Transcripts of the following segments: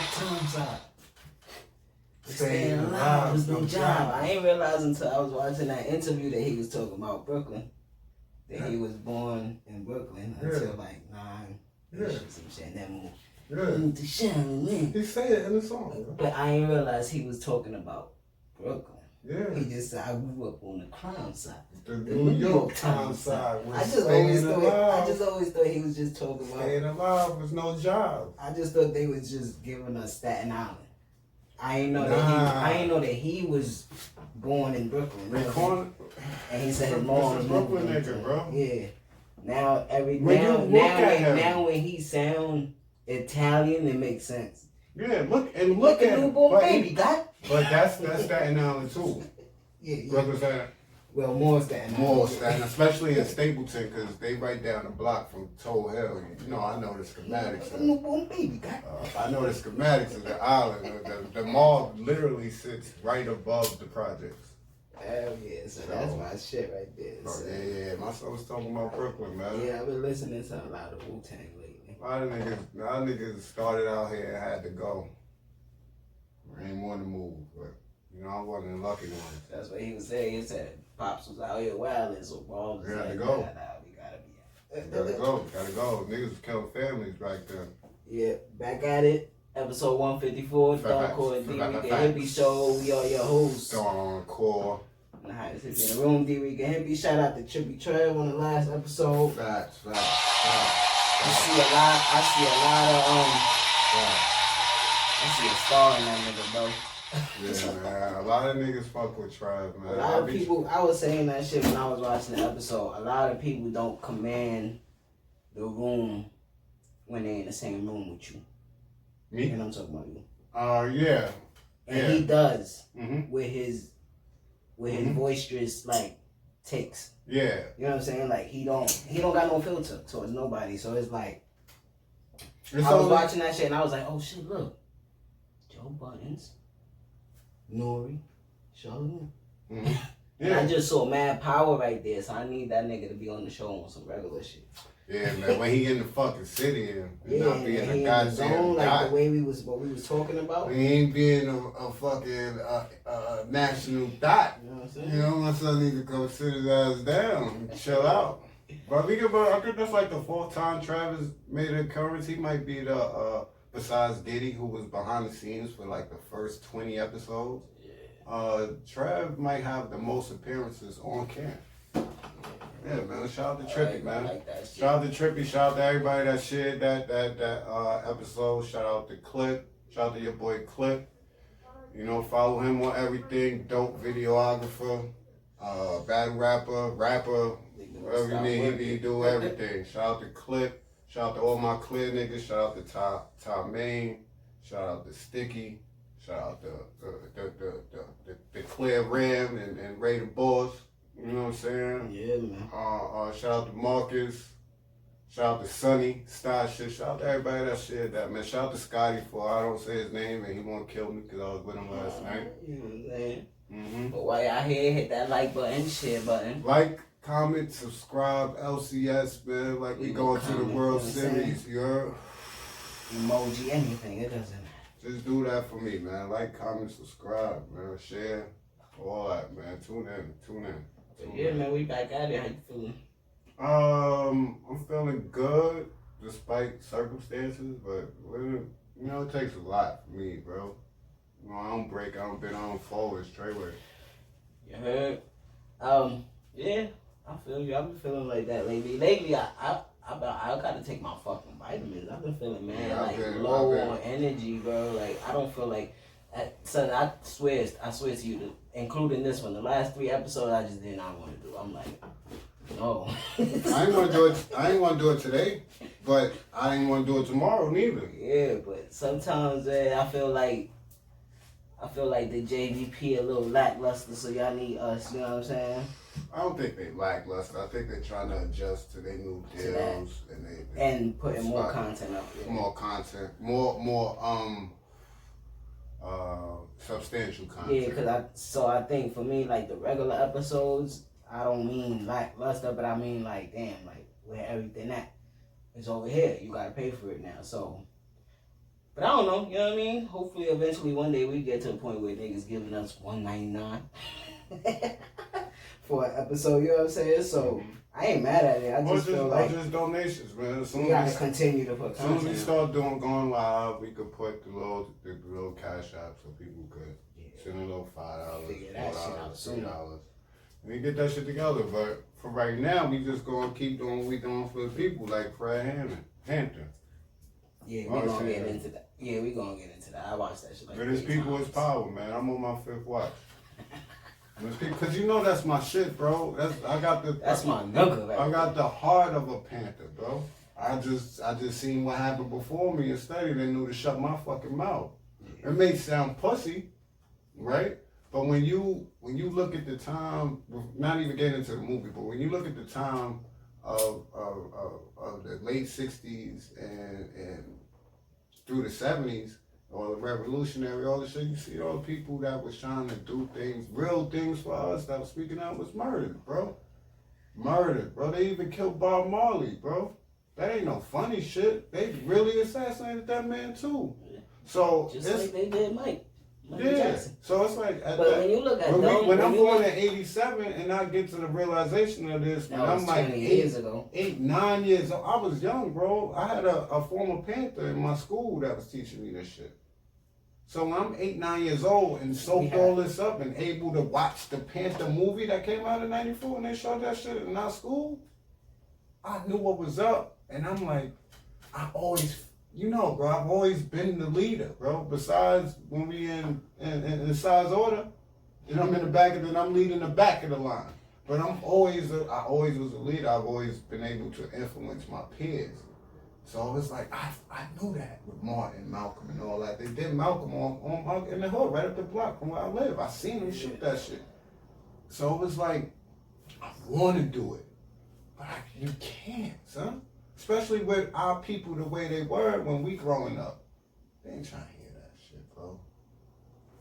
time side. Staying alive was no job. I ain't realized until I was watching that interview that he was talking about Brooklyn. That he was born in Brooklyn until like 9. Some shit in that movie. Yeah. He said it in the song. But I ain't realized he was talking about Brooklyn. Yeah. He just said, I grew up on the crime side. The New York time side. I just always thought he was just talking about staying alive was no job. I just thought they was just giving us Staten Island. I ain't know that he was born in Brooklyn. Really. And he said his mom was Brooklyn nigga, bro. Yeah. Now when he sound Italian, it makes sense. Yeah, look at newborn baby, God. But that's Staten Island too. Yeah. Well, more Staten Island, especially in Stapleton, because they right down the block from Toll Hill. You know, I know the schematics. Newborn baby, God. I know the schematics of the island. The mall literally sits right above the projects. Hell yeah, so that's my shit right there. So. Yeah. My son was talking about Brooklyn, man. Yeah, I've been listening to a lot of Wu-Tang lately. A lot of niggas started out here and had to go. I ain't want to move, but you know, I wasn't the lucky one. That's what he was saying. He said Pops was out here wilding, so Paul was gotta like, go. We gotta be out. Gotta go. Niggas was killing families back then. Yeah, back at it. Episode 154, Thedoncoreanddricanhippieshow. We are your hosts. Core. Nice. It's in the room, Dricanhippie. Shout out to Trippy Trev on the last episode. Facts. I see a star in that nigga, bro. Yeah, man. A lot of niggas fuck with Trev, man. A lot of people, I was saying that shit when I was watching the episode. A lot of people don't command the room when they in the same room with you. Me? And I'm talking about you. Yeah. And he does with his boisterous like takes. Yeah. You know what I'm saying? Like he don't got no filter towards nobody. So it's like I was watching that shit and I was like, oh shit, look. Joe Buttons, Nori, Charlamagne. Yeah. And I just saw mad power right there, so I need that nigga to be on the show on some regular shit. Yeah, man. When he in the fucking city and not being a goddamn zone, like the way what we was talking about. He ain't being a fucking national dot. You know what I'm saying? You know, my son need to go sit his ass down and chill out. But I think that's like the 4th time Travis made an occurrence. He might be the besides Diddy, who was behind the scenes for like the first 20 episodes. Yeah. Trav might have the most appearances on camera. Yeah, man. Shout out to Trippy, man. Like shout out to Trippy. Shout out to everybody that shared that episode. Shout out to Clip. Shout out to your boy Clip. You know, follow him on everything. Dope videographer, battle rapper, whatever you need, he do everything. Shout out to Clip. Shout out to all my clear niggas. Shout out to Ty Main. Shout out to Sticky. Shout out to the Clear Ram and Ray the Boss. You know what I'm saying? Yeah, man. Shout out to Marcus. Shout out to Sonny. Style shit. Shout out to everybody that shared that, man. Shout out to Scotty for I don't say his name and he won't kill me because I was with him last night. You know what I'm saying? But while y'all here, hit that like button, share button. Like, comment, subscribe, LCS, man. Like we going to the World Series, you heard? Emoji, anything, it doesn't matter. Just do that for me, man. Like, comment, subscribe, man. Share, all that, man. Tune in. Yeah, man, we back at it. How you feeling? I'm feeling good despite circumstances, but you know, it takes a lot for me, bro. You know, I don't break, I don't bend, I don't forward straightway. You heard? Yeah, I feel you. I've been feeling like that lately. Lately, I gotta take my fucking vitamins. I've been feeling low on energy, bro. Like I don't feel like. Son, I swear to you, including this one, the last 3 episodes I just did not want to do. I'm like, no. I ain't want to do it today, but I ain't want to do it tomorrow neither. Yeah, but sometimes I feel like the JVP a little lackluster, so y'all need us. You know what I'm saying? I don't think they lackluster. I think they're trying to adjust to their new deals and putting more content up there. More content, more substantial content. Yeah, because I think for me, like the regular episodes, I don't mean lackluster, but I mean like, damn, like where everything at is over here. You gotta pay for it now. So But I don't know, you know what I mean? Hopefully, eventually, one day we get to a point where niggas giving us $1.99 for an episode. You know what I'm saying? So I ain't mad at it. I just feel like just donations, man. We gotta continue to put content. As soon as we start going live, we could put the little cash app so people could send a little $5, $4, $3. We get that shit together, but for right now, we just gonna keep doing what we doing for the people, like Fred Hampton. Yeah, we gonna get into that. Yeah, we gonna get into that. I watched that shit. Like, but it's people is power, man. I'm on my 5th watch. Cause you know that's my shit, bro. That's my nigga. Right? I got the heart of a panther, bro. I just seen what happened before me and studied and knew to shut my fucking mouth. Yeah. It may sound pussy, right? But when you look at the time, not even getting into the movie, but when you look at the time of the late 60s and through the 70s, or the revolutionary, all the shit, you see all the people that was trying to do things, real things for us, that was speaking out, was murdered, bro. Murdered, bro. They even killed Bob Marley, bro. That ain't no funny shit. They really assassinated that man too. So just like they did Mike. Yeah. Jackson. So it's like when you look at when I'm born in '87 and I get to the realization of this, when I'm like 20 years ago. 9 years old, I was young, bro. I had a former Panther in my school that was teaching me this shit. So when I'm 8, 9 years old and soaked all this up and able to watch the Panther movie that came out in '94 and they showed that shit in our school, I knew what was up. And I'm like, I always, bro, I've always been the leader, bro. Besides when we in size order, then I'm in the back and then I'm leading the back of the line. But I always was a leader. I've always been able to influence my peers. So it's like, I knew that with Martin, Malcolm, and all that. They did Malcolm on in the hood, right up the block from where I live. I seen them shoot that shit. So it was like, I want to do it, but you can't, son. Especially with our people the way they were when we growing up. They ain't trying to hear that shit, bro.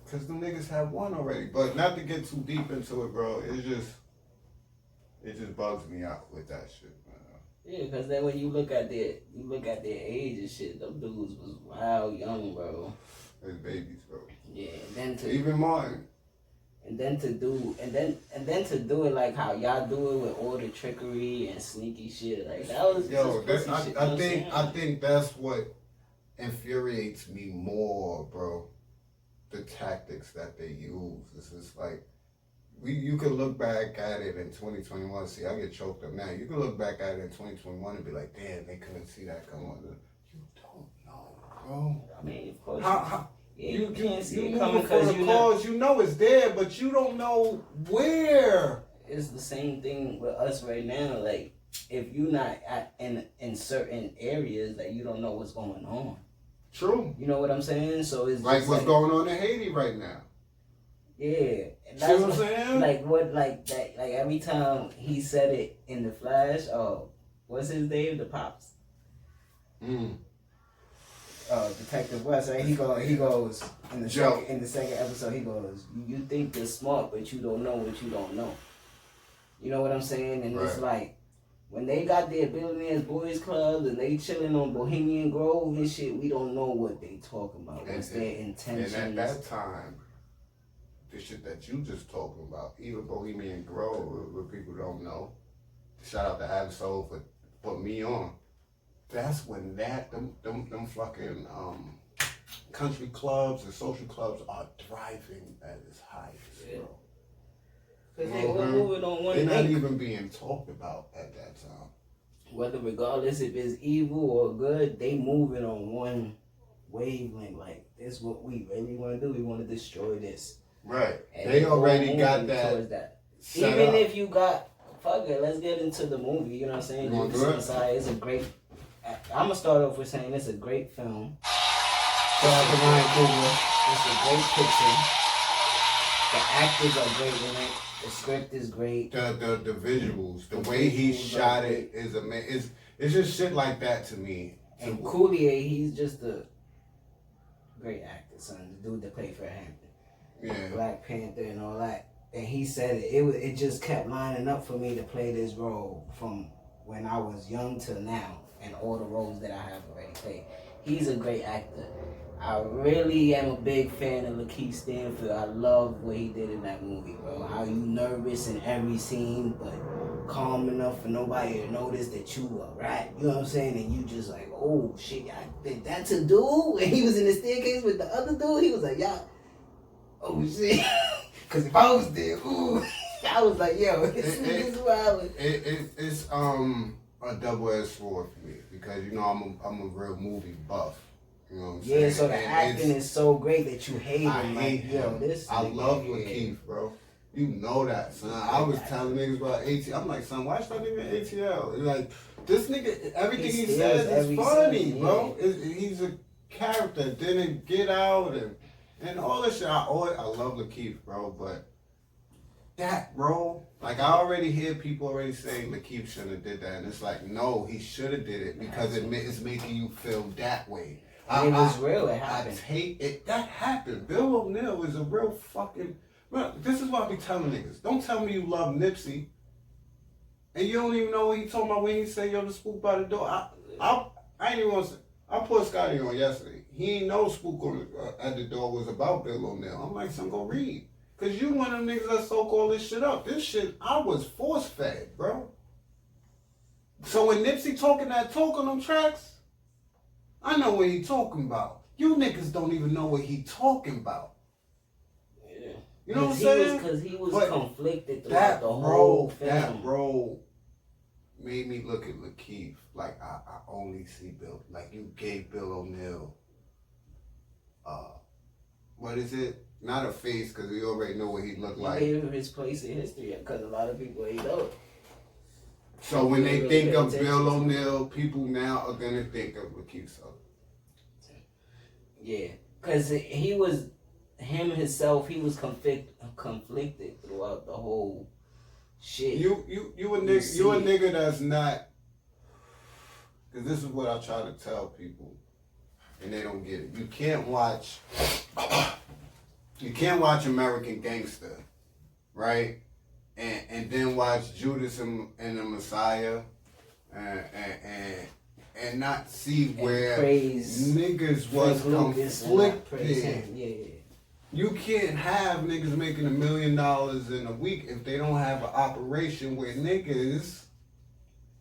Because the niggas have won already. But not to get too deep into it, bro, it just bugs me out with that shit, man. Yeah, because then when you look at their age and shit, them dudes was wild young, bro. They're babies, bro. Yeah, and then to even Martin. And then to do it like how y'all do it with all the trickery and sneaky shit, like that was shit, I think that's what infuriates me more, bro. The tactics that they use. It's just like you could look back at it in 2021. See, I get choked up now. You could look back at it in 2021 and be like, damn, they couldn't see that coming. You don't know, bro. I mean, of course. You can't see it coming because you know it's there, but you don't know where. It's the same thing with us right now. Like, if you're not in certain areas, that you don't know what's going on. True. You know what I'm saying? So it's like just what's going on in Haiti right now. Yeah. And that's what I'm saying? Like every time he said it in the Flash, what's his name? The Pops. Detective West, right? He goes in the second episode. He goes, "You think you're smart, but you don't know what you don't know." You know what I'm saying? And It's like when they got their Billionaires Boys Clubs and they chilling on Bohemian Grove and shit, we don't know what they talking about. What's their intentions? And at that time, the shit that you just talking about, even Bohemian Grove, what people don't know. Shout out to Absol for putting me on. That's when them fucking country clubs and social clubs are thriving at its highest, bro. Because they were moving on one They're link. not even being talked about at that time. Whether regardless if it's evil or good, they moving on one wavelength. Like, this is what we really want to do. We want to destroy this. Right. And they already got that. Even if you got, fuck it, let's get into the movie. You know what I'm saying? It's a great. I'm gonna start off with saying it's a great film. It's a great picture. The actors are great in it. The script is great. The visuals, the way he shot it is amazing. It's just shit like that to me. And Coulier, he's just a great actor, son. The dude that played for Hampton. Yeah. Black Panther and all that. And he said it just kept lining up for me to play this role from when I was young to now, and all the roles that I have already played. He's a great actor. I really am a big fan of Lakeith Stanfield. I love what he did in that movie, bro. How you nervous in every scene, but calm enough for nobody to notice that you a rat. You know what I'm saying? And you just like, oh shit, that's a dude? And he was in the staircase with the other dude. He was like, y'all, oh shit. Because if I was there, ooh, I was like, yo, it's wild. It's a double-edged sword for me because you know I'm a real movie buff. You know what I'm saying? Yeah, so the acting is so great that you hate him. I hate him. I love Lakeith, bro. You know that, son. I was telling niggas about ATL. I'm like, son, watch that nigga ATL. Like, this nigga, everything he says is funny, bro. He's a character. Didn't get out and all this shit. I love Lakeith, bro, but that, bro, like I already hear people already saying Lakeith shouldn't have did that, and it's like, no, he should have did it because it's making you feel that way. It was real. It happened. I hate it. That happened. Bill O'Neill is a real fucking. Bro, this is what I be telling niggas. Don't tell me you love Nipsey, and you don't even know what he talking about when he say yo the spook by the door. I ain't even want to say. I put Scotty on yesterday. He ain't know spook at the door was about Bill O'Neill. I'm like, son, go read. Cause you one of them niggas that soak all this shit up. This shit, I was force fed, bro. So when Nipsey talking that talk on them tracks, I know what he talking about. You niggas don't even know what he talking about. Yeah. You know what I'm saying? Because he was conflicted throughout the whole film. That role made me look at Lakeith like I only see Bill. Like you gave Bill O'Neill, what is it? Not a face, because we already know what he looked like. He gave him his place in history, because a lot of people ain't know it. So when they think of Bill O'Neill, people now are going to think of Lakeith Sullivan. Yeah, because he was, him himself, he was conflicted throughout the whole shit. You a nigga that's not, because this is what I try to tell people, and they don't get it. You can't watch American Gangster, right? And then watch Judas and the Messiah, and not see where niggas was conflicted. Yeah. You can't have niggas making $1 million in a week if they don't have an operation where niggas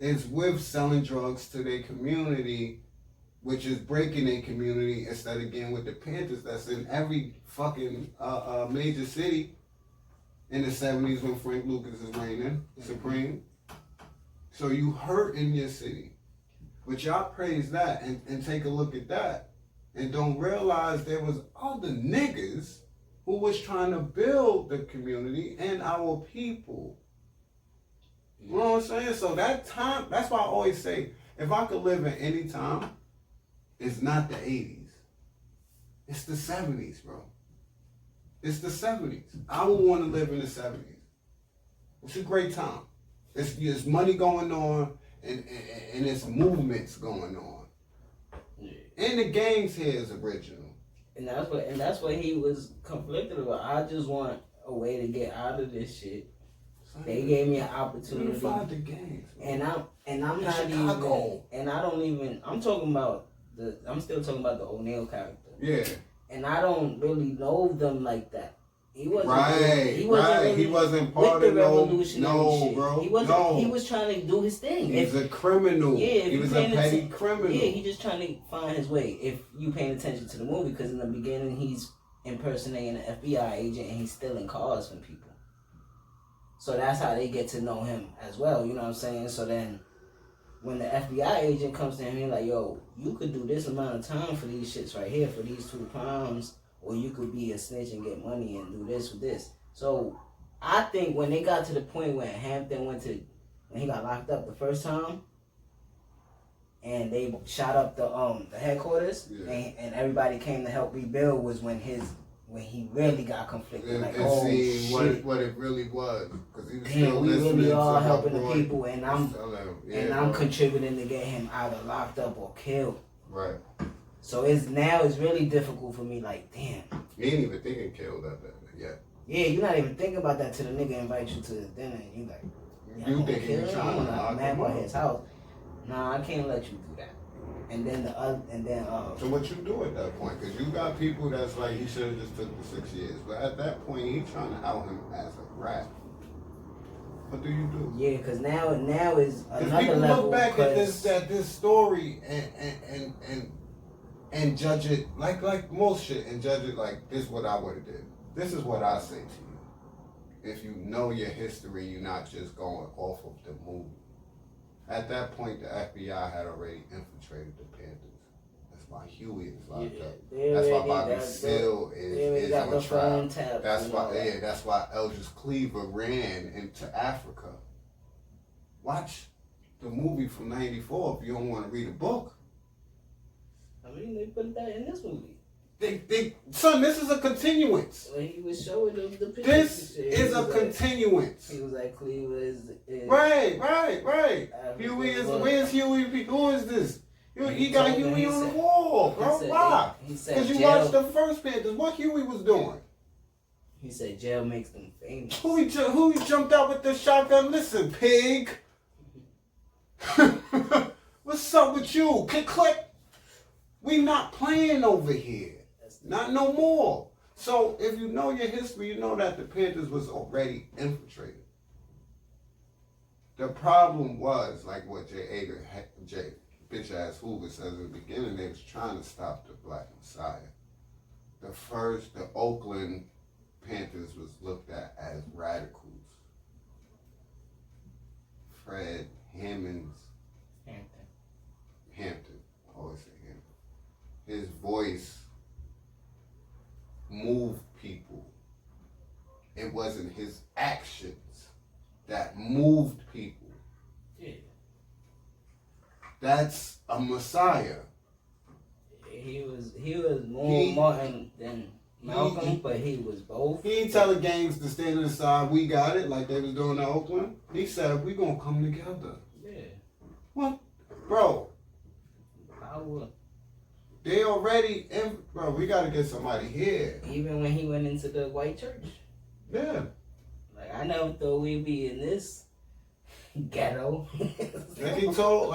is with selling drugs to their community, which is breaking their community, instead of getting with the Panthers that's in every fucking major city in the 70s when Frank Lucas is reigning supreme. So you hurt in your city. But y'all praise that and take a look at that and don't realize there was other niggas who was trying to build the community and our people. You know what I'm saying? So that time, that's why I always say, if I could live in any time, it's not the 80s. It's the 70s, bro. It's the 70s. I would want to live in the 70s. It's a great time. There's money going on and it's movements going on. Yeah. And the gangs here is original. And that's what he was conflicted about. I just want a way to get out of this shit. They gave me an opportunity. Unify the gangs, and I'm not Chicago. even, and I don't even, I'm still talking about the O'Neill character. Yeah. And I don't really know them like that. He wasn't he wasn't part of the revolutionary shit. Bro. He wasn't. He was trying to do his thing. He's a criminal. Yeah, he was a petty criminal. Yeah, he just trying to find his way. If you paying attention to the movie, because in the beginning he's impersonating an FBI agent and he's stealing cars from people. So that's how they get to know him as well. You know what I'm saying? So then, when the FBI agent comes to him, he's like, "Yo, you could do this amount of time for these shits right here, for these 2 crimes." Or you could be a snitch and get money and do this with this. So I think when they got to the point when Hampton when he got locked up the first time, and they shot up the headquarters, and everybody came to help rebuild, was when he really got conflicted. And see what it really was, because he was still we listening really are to helping the people, and I'm I'm contributing to get him either locked up or killed. Right. So it's really difficult for me. Like, damn. You ain't even thinking killed that yet. Yeah, you're not even thinking about that till the nigga invite you to his dinner, and you like, you think he's trying to lock him at his house? Nah, I can't let you do that. And then the other, So what you do at that point? Because you got people that's like, he should have just took the 6 years. But at that point, he trying to out him as a rat. What do you do? Yeah, because now is another people level. Look back at this story and judge it like most shit and judge it like this is what I would have did. This is what I say to you. If you know your history, you're not just going off of the movie. At that point, the FBI had already infiltrated the Panthers. That's why Huey is locked up. That's why Bobby Seale is on trial. That's why Eldridge Cleaver ran into Africa. Watch the movie from '94 if you don't want to read a book. I mean, they put that in this movie. Son, this is a continuance. When he was showing them the pictures. This is a continuance. He was like, Cleaver is Right. Huey is, where's Huey? Who is this? He got Huey on the wall, bro. Why? Because you watched the first Panthers. What Huey was doing? He said jail makes them famous. Who he jumped out with the shotgun? Listen, pig. What's up with you? Click. We not playing over here. Not no more. So if you know your history, you know that the Panthers was already infiltrated. The problem was, like what J. bitch ass Hoover says in the beginning, they was trying to stop the Black Messiah. The Oakland Panthers was looked at as radicals. Fred Hampton, I always say Hampton. His voice moved people. It wasn't his actions that moved people. Yeah. That's a Messiah. He was more Martin than Malcolm, but he was both. He ain't telling gangs to stand to the side, we got it, like they was doing in Oakland. He said, we gonna come together. Yeah. What? Bro. Power. They already, bro, we gotta get somebody here. Even when he went into the white church. Yeah. Like, I never thought we'd be in this ghetto. like he told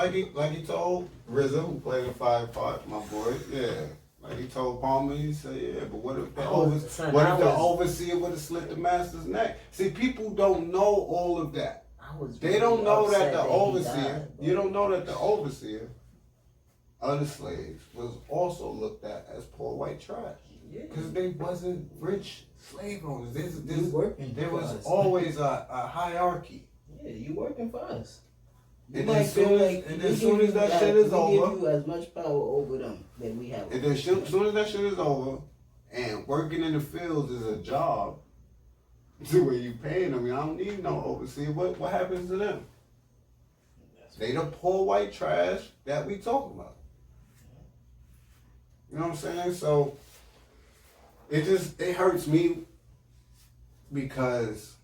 RZA, who played the 5 part, my boy, yeah. Like he told Palmer, he said, yeah, but what if the overseer would have slit the master's neck? See, people don't know all of that. They don't know that the overseer, you don't know that the overseer of the slaves was also looked at as poor white trash. Because they wasn't rich slave owners. There was always a hierarchy. Yeah, you working for us. And as soon as that shit is over, we give you as much power over them that we have. And then as soon as that shit is over, and working in the fields is a job, to where you paying them, I don't need no overseer. What happens to them? They the poor white trash that we talking about. You know what I'm saying? So it hurts me because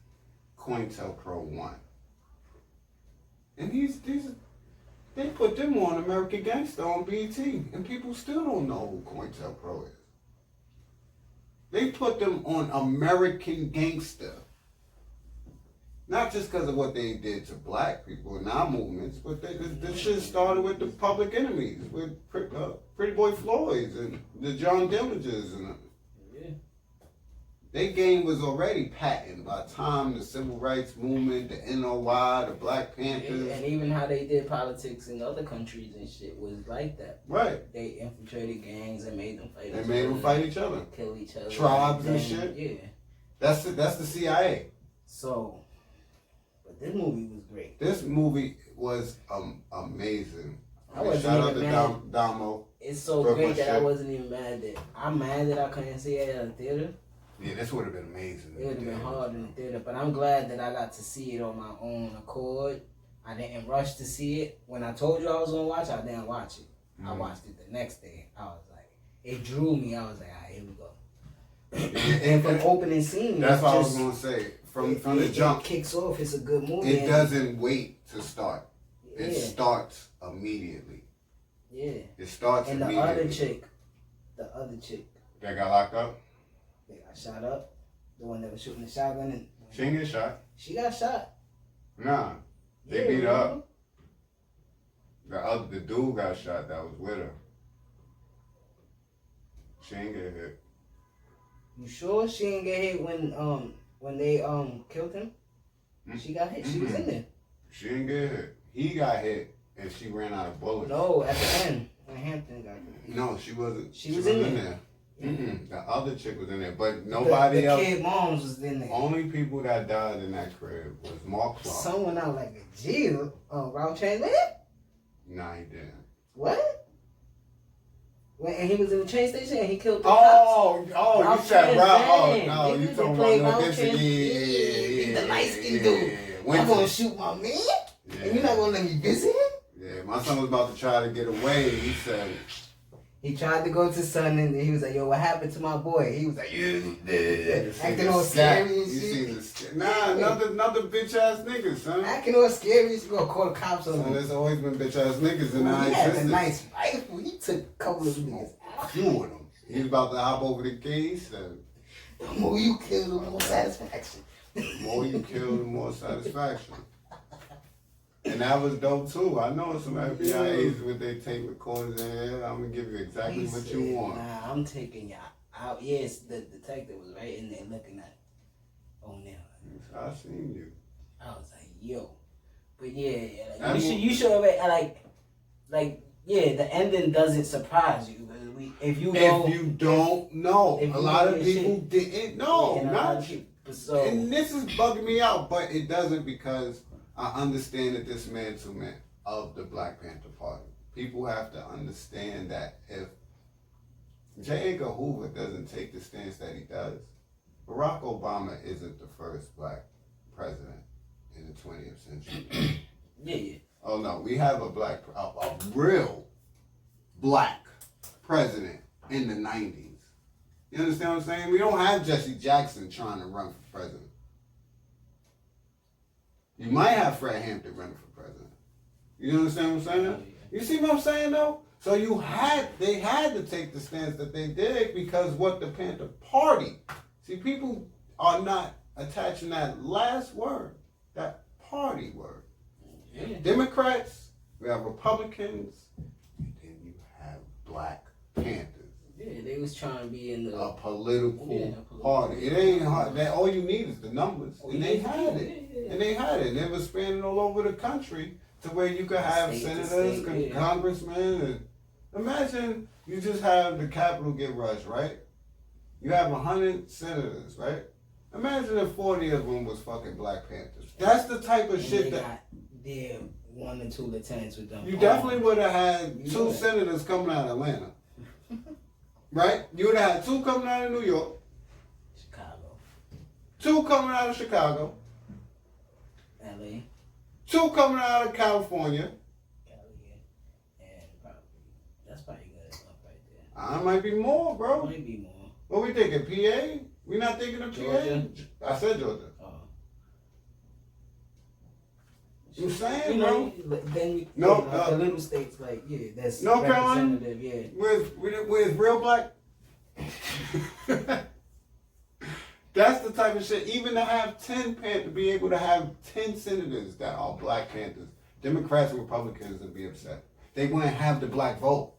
COINTELPRO won. And they put them on American Gangster on BET, and people still don't know who COINTELPRO is. They put them on American Gangster. Not just because of what they did to black people in our movements, but this shit started with the Public Enemies, with Pretty Boy Floyds and the John Dillingers. And their game was already patent by the time the Civil Rights Movement, the NOI, the Black Panthers. And even how they did politics in other countries and shit was like that. Right. They infiltrated gangs and made them fight each other. Kill each other. Tribes and shit. Yeah. That's the CIA. So, but this movie was great. This movie was amazing. Shout out to Damo. It's so great that I wasn't even mad that I'm mad that I couldn't see it at the theater. Yeah, this would have been amazing. It would have been hard in the theater, but I'm glad that I got to see it on my own accord. I didn't rush to see it. When I told you I was gonna watch it, I didn't watch it. Mm-hmm. I watched it the next day. I was like, it drew me. I was like, all right, here we go. And from opening scene, that's what I was gonna say. From the jump, it kicks off. It's a good movie. It doesn't wait to start. Yeah. It starts immediately. Yeah. It starts and immediately. The other chick. That got locked up? They got shot up. The one that was shooting the shotgun. And she didn't get shot. She got shot. Nah. They beat her up. The dude got shot that was with her. She ain't get hit. You sure she didn't get hit when they killed him? She got hit. She was in there. She didn't get hit. He got hit and she ran out of bullets. No, at the end when Hampton got hit. No, she wasn't. She was in there. The other chick was in there, but nobody else. The kid moms was in there. Only people that died in that crib was Mark Clark. Someone out like a jail. Ralph Chain with Nah, he didn't. What? And he was in the train station and he killed the cops? Ralph You said Ralph. Oh, no, you talking about Ralph Chain. He's the light-skinned dude. I'm gonna shoot my man? Yeah. And you're not gonna let me visit him? Yeah, my son was about to try to get away. He said... He tried to go to son and he was like, yo, what happened to my boy? He was like, acting all scary and shit. Nah, another bitch ass nigga, son. Acting all scary, you gonna call the cops on him. There's always been bitch ass niggas in our existence. He had a existence. nice rifle. He took a couple of niggas out. A few of them. He was about to hop over the keys. The more you kill, the more satisfaction. The more you kill, the more satisfaction. And that was dope too. I know some FBI agents with their tape recorders in here. I'm gonna give you exactly what you want. Nah, I'm taking y'all out. Yes, the detective was right in there looking at O'Neal. I seen you. I was like, yo. But like, you should already like the ending doesn't surprise you. If you don't know, a lot of people didn't know. So, and this is bugging me out, but it doesn't because I understand the dismantlement of the Black Panther Party. People have to understand that if J. Edgar Hoover doesn't take the stance that he does, Barack Obama isn't the first black president in the 20th century. Yeah. Oh no, we have a real black president in the 90s. You understand what I'm saying? We don't have Jesse Jackson trying to run for president. You might have Fred Hampton running for president. You understand what I'm saying? You see what I'm saying though? So they had to take the stance that they did because what the Panther Party, see, people are not attaching that last word, that party word. Yeah. Democrats, we have Republicans, and then you have Black Panthers. Yeah, they was trying to be in a political party. It ain't hard. All you need is the numbers, and they had it. Yeah. And they had it. And it was spanning all over the country to where you could have senators, congressmen. And imagine you just have the Capitol get rushed, right? You have 100 senators, right? Imagine if 40 of them was fucking Black Panthers. That's the type of shit that... Their 1 and 2 lieutenants with them. You definitely would have had 2 senators coming out of Atlanta. Right? You would have had 2 coming out of New York. Chicago. 2 coming out of Chicago. LA. 2 coming out of California. And probably, that's probably good enough right there. I might be more, bro. Might be more. What we thinking, PA? We not thinking of Georgia? PA? I said Georgia. Oh. You saying, bro? Then the little states like, that's North Carolina, with real black. That's the type of shit. Even to have 10 to be able to have 10 senators that are Black Panthers, Democrats and Republicans would be upset. They wouldn't have the black vote.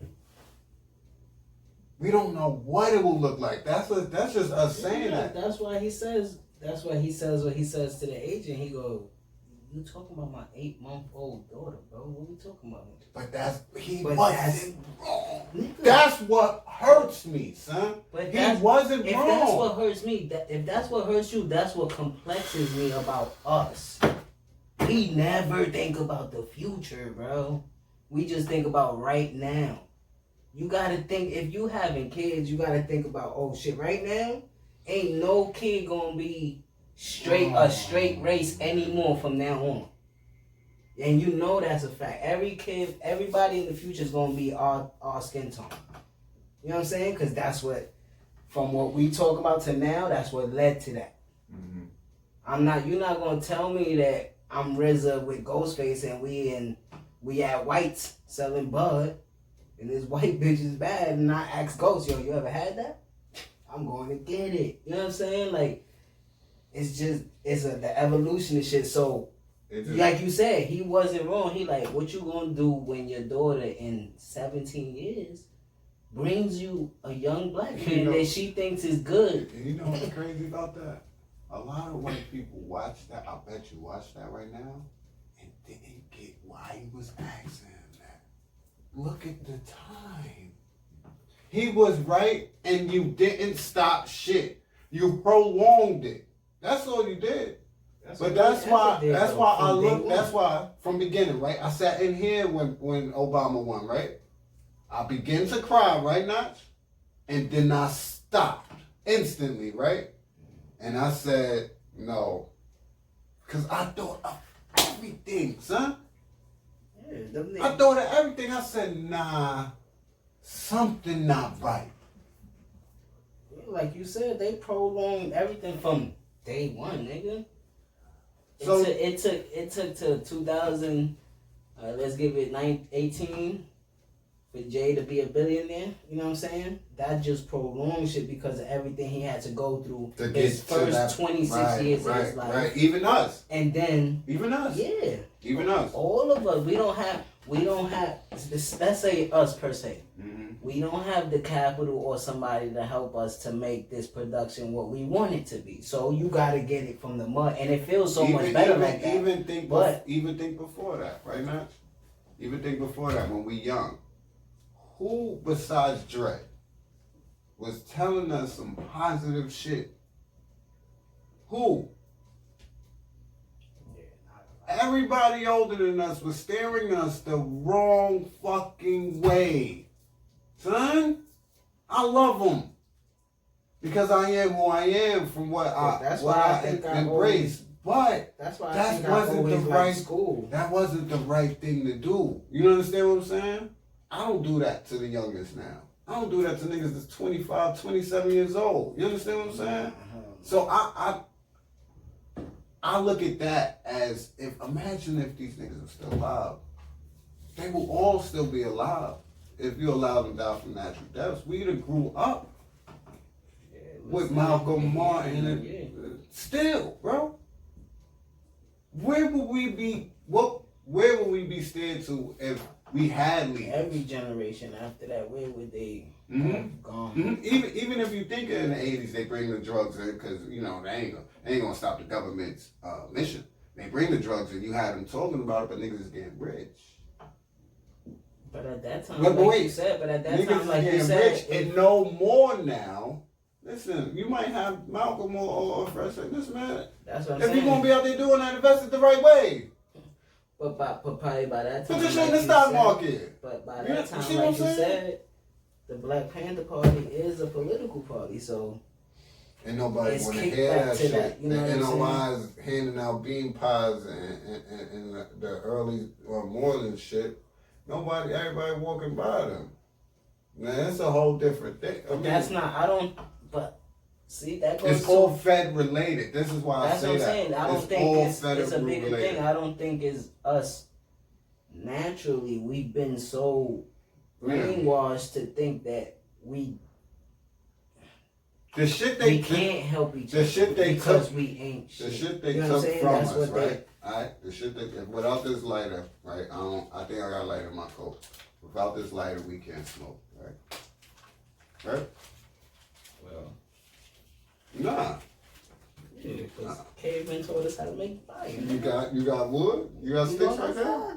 We don't know what it will look like. That's just us saying that. That's why he says what he says to the agent. He go, you talking about my 8-month-old daughter, bro? What are we talking about? But wasn't wrong. That's what hurts me, son. But he wasn't wrong. If that's what hurts me, if that's what hurts you, that's what complexes me about us. We never think about the future, bro. We just think about right now. You gotta think, if you having kids, you gotta think about, oh shit, right now, ain't no kid gonna be a straight race anymore from now on. And you know that's a fact. Everybody in the future is gonna be our skin tone. You know what I'm saying? Because that's what, from what we talk about to now, that's what led to that. Mm-hmm. You're not gonna tell me that I'm RZA with Ghostface and we at White's selling bud, and this white bitch is bad, and I ask Ghost, yo, you ever had that? I'm going to get it. You know what I'm saying? Like, it's the evolution of shit. So Like you said, he wasn't wrong. He like, what you gonna do when your daughter in 17 years brings you a young black man that she thinks is good? You know what's crazy about that? A lot of white people watch that. I bet you watch that right now and didn't get why he was asking him that. Look at the time. He was right and you didn't stop shit. You prolonged it. That's all you did. That's why from beginning, right? I sat in here when Obama won, right? I began to cry, right, Notch? And then I stopped instantly, right? And I said, no. Because I thought of everything, son. I thought of everything. I said, nah, something not right. Like you said, they prolonged everything from day one, nigga. So it took to 2000, let's give it 18 for Jay to be a billionaire. You know what I'm saying? That just prolonged shit because of everything he had to go through to his first 26 years of his life. Right, even us. And then even us. Yeah. Even us. All of us. We don't have. Let's say us per se. Mm-hmm. We don't have the capital or somebody to help us to make this production what we want it to be. So you got to get it from the mud, and it feels so much better like that. Even think before that, right, Notch? Even think before that when we young. Who besides Dre was telling us some positive shit? Who? Everybody older than us was steering us the wrong fucking way. Son, I love them. Because I am who I am from what I embrace. But that's why that wasn't the right school. That wasn't the right thing to do. You understand what I'm saying? I don't do that to the youngest now. I don't do that to niggas that's 25, 27 years old. You understand what I'm saying? So I look at that as imagine if these niggas are still alive. They will all still be alive if you allow them to die from natural deaths. We'd have grew up with Malcolm Martin and still, bro. Where would we be? Where would we be steered to if we had leaders? Every generation after that, where would they have gone? Mm-hmm. Even if you think in the 80s they bring the drugs in because they ain't gonna stop the government's mission. They bring the drugs in. You had them talking about it, but niggas is getting rich. But at that time, you said, rich and no more now. Listen, you might have Malcolm or Fresh like this, man. That's what I'm saying. saying. If you're gonna be out there doing that, invest it the right way. But probably by that time, put this shit in the stock market. But by that time, like you said, the Black Panther Party is a political party, so. And nobody want to hear that shit. The NOIs handing out bean pies and the early morning shit. Everybody walking by them. Man, that's a whole different thing. But see, that goes. It's all Fed related. This is why I say that. That's what I'm saying. I don't think it's a bigger thing. I don't think it's us. Naturally, we've been so brainwashed to think that we can't help each other because we ain't shit. The shit they took from us, right? Alright, the shit without this lighter, right? I think I got a lighter in my coat. Without this lighter, we can't smoke, right? Right? Well, nah. Yeah, because cavemen told us how to make fire. You got wood? You got sticks right there?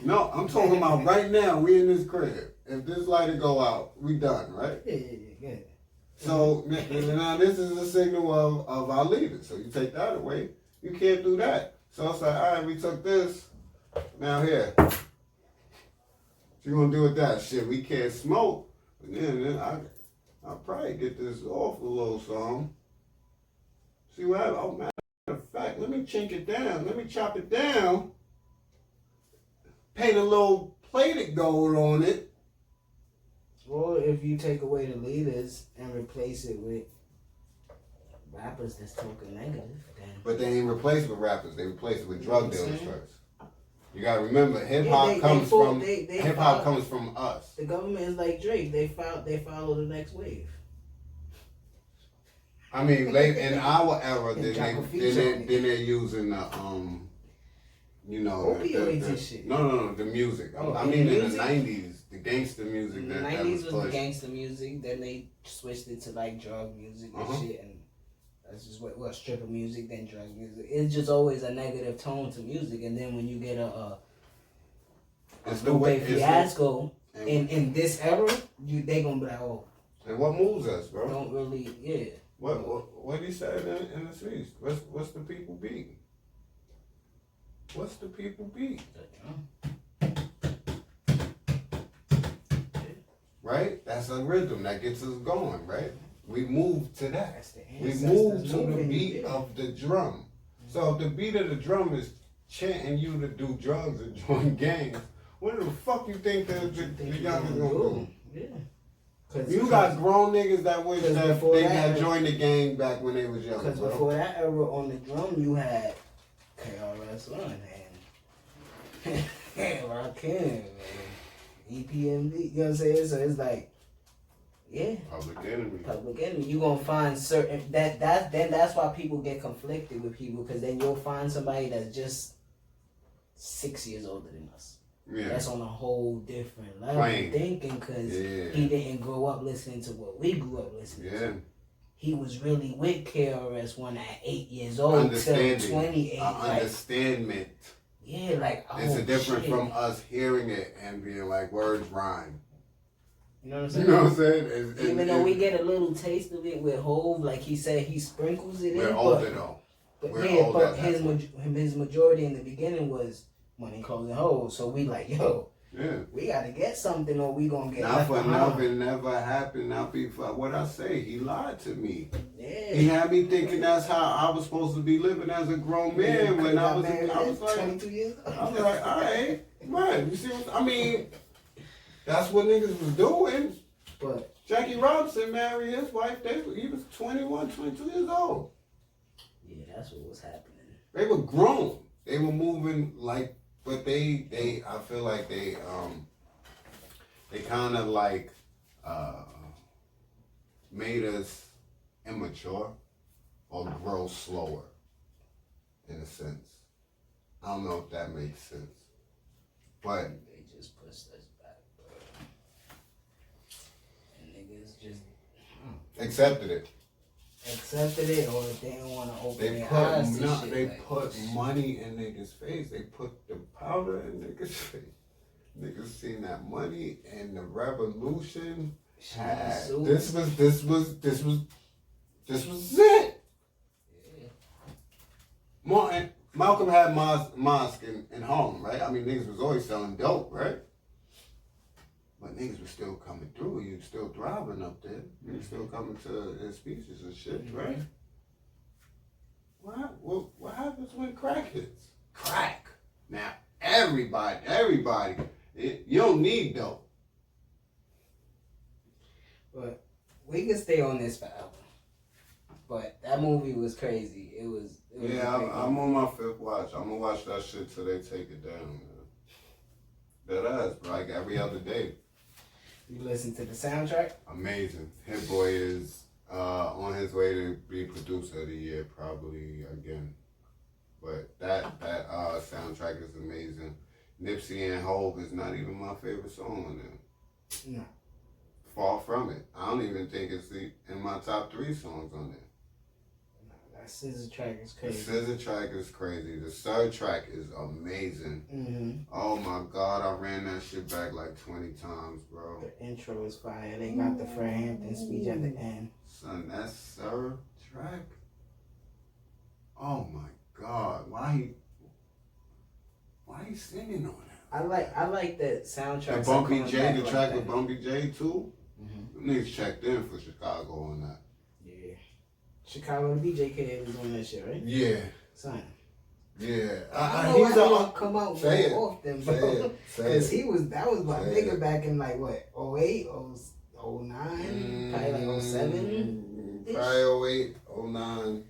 No, I'm talking about right now. We in this crib. If this lighter go out, we done, right? Yeah. So now this is a signal of our leaders. So you take that away, you can't do that. So it's like, all right, we took this. Now here, what you gonna do with that shit? We can't smoke. But then I'll probably get this off a little something. See what happens? Oh, matter of fact, let me chink it down. Let me chop it down. Paint a little plated gold on it. Or if you take away the leaders and replace it with rappers that's talking negative, then. But they ain't replaced with rappers. They replaced it with drug dealers first. You gotta remember, hip hop comes from us. The government is like Drake. They follow the next wave. I mean, late in our era, then they're using you know, opioids and shit. No, the music. Oh, I mean, in the 90s, the gangster music. In the 90s was the gangster music. Then they switched it to like drug music and shit, and that's just what stripper music, then drug music. It's just always a negative tone to music, and then when you get a fiasco in this era, they gonna be like, oh. And what moves us, bro? Don't really, yeah. What he said in the speech? What's the people beat? What's the people beat? Right? That's a rhythm that gets us going, right? We move to that. We move to the beat of the drum. So if the beat of the drum is chanting you to do drugs or join gangs, what the fuck you think the youngest gonna do? Yeah. You got grown niggas that wish that they had joined the gang back when they was young. Because before that era on the drum, you had KRS-One and Rakim and EPMD. You know what I'm saying? So it's like, yeah. Public Enemy. You gonna find certain that's why people get conflicted with people, because then you'll find somebody that's just 6 years older than us. Yeah. That's on a whole different level thinking, because he didn't grow up listening to what we grew up listening to. He was really with KRS-One at 8 years old till 28. Understandment. Yeah, like, it's a difference from us hearing it and being like, words rhyme. You know what I'm saying? You know what I'm saying? Even though we get a little taste of it with Hov, like he said, he sprinkles it in. We're older though. But his majority in the beginning was Money, Clothes, and Hoes. So we like, yo, we gotta get something or we gonna get left behind. Nothing never happened. Now, before what I say, he lied to me. Yeah. He had me thinking that's how I was supposed to be living as a grown man when I was like 22 years old. I was like, all right, man. You see what I mean? That's what niggas was doing. But Jackie Robinson married his wife. He was 21, 22 years old. Yeah, that's what was happening. They were grown. They were moving like. But I feel like they kind of like made us immature or grow slower, in a sense. I don't know if that makes sense, but they just pushed us back, bro. And niggas just accepted it, or if they didn't want to open their eyes to shit. They put money in niggas' face. They put the powder in niggas' face. Niggas seen that money and the revolution. This was it. Yeah. Malcolm had mosque in home, right? I mean, niggas was always selling dope, right? But niggas was still coming through. You still thriving up there. You still coming to his speeches and shit, right? What happens when crack hits? Crack. Now, everybody, you don't need dope. But we can stay on this forever. But that movie was crazy. It was I'm on my 5th watch. I'm gonna watch that shit till they take it down, man. That is, like every other day. You listen to the soundtrack? Amazing. Hit Boy is on his way to be producer of the year, probably again. But that soundtrack is amazing. Nipsey and Hov is not even my favorite song on there. No. Far from it. I don't even think it's in my top 3 songs on there. That scissor track is crazy. The scissor track is crazy. The third track is amazing. Mm-hmm. Oh my God, I ran that shit back like 20 times, bro. The intro is fire. They got the Fred Hampton speech at the end. Son, that third track. Oh my God, why he singing on that? I like that soundtrack. The Bumpy J, the track with Bumpy J too. Mm-hmm. Niggas checked in for Chicago on that. Yeah, Chicago DJ Kid was on that shit, right? Yeah. Son. Yeah. He's gonna come out more often, bro. Because that was my nigga back in like what, 08, 09, probably like 07. Probably 08, 09.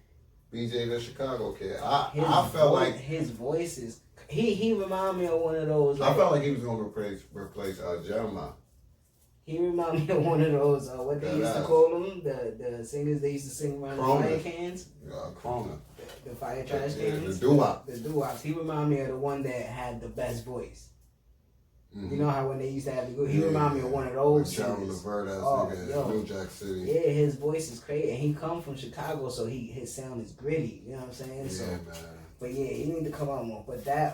BJ the Chicago Kid. I felt like his voice is. He reminded me of one of those. I felt like he was gonna replace Jeremiah. He reminded me of one of those. What they used to call them, the singers they used to sing around the fire cans. Corona. the fire trash cans. The doo-wop. The doo-wops. He remind me of the one that had the best voice. Mm-hmm. You know how when they used to have the good. He remind me of one of those. John Levert, nigga, New Jack City. Yeah, his voice is crazy, and he come from Chicago, so his sound is gritty. You know what I'm saying? Yeah, so, man. But yeah, he need to come out more. But that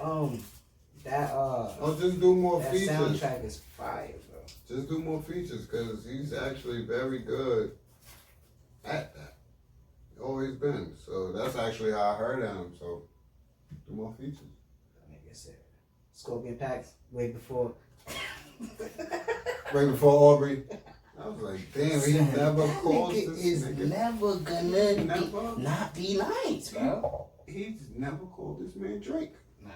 just do more that features. soundtrack is fire, bro. Just do more features, because he's actually very good at that. Always been. So that's actually how I heard him. So do more features. Like I said, Scorpion Packs way before. Way before Aubrey. I was like, damn, he never called this nigga. Never gonna not be nice, bro. He's never called this man Drake. Nah.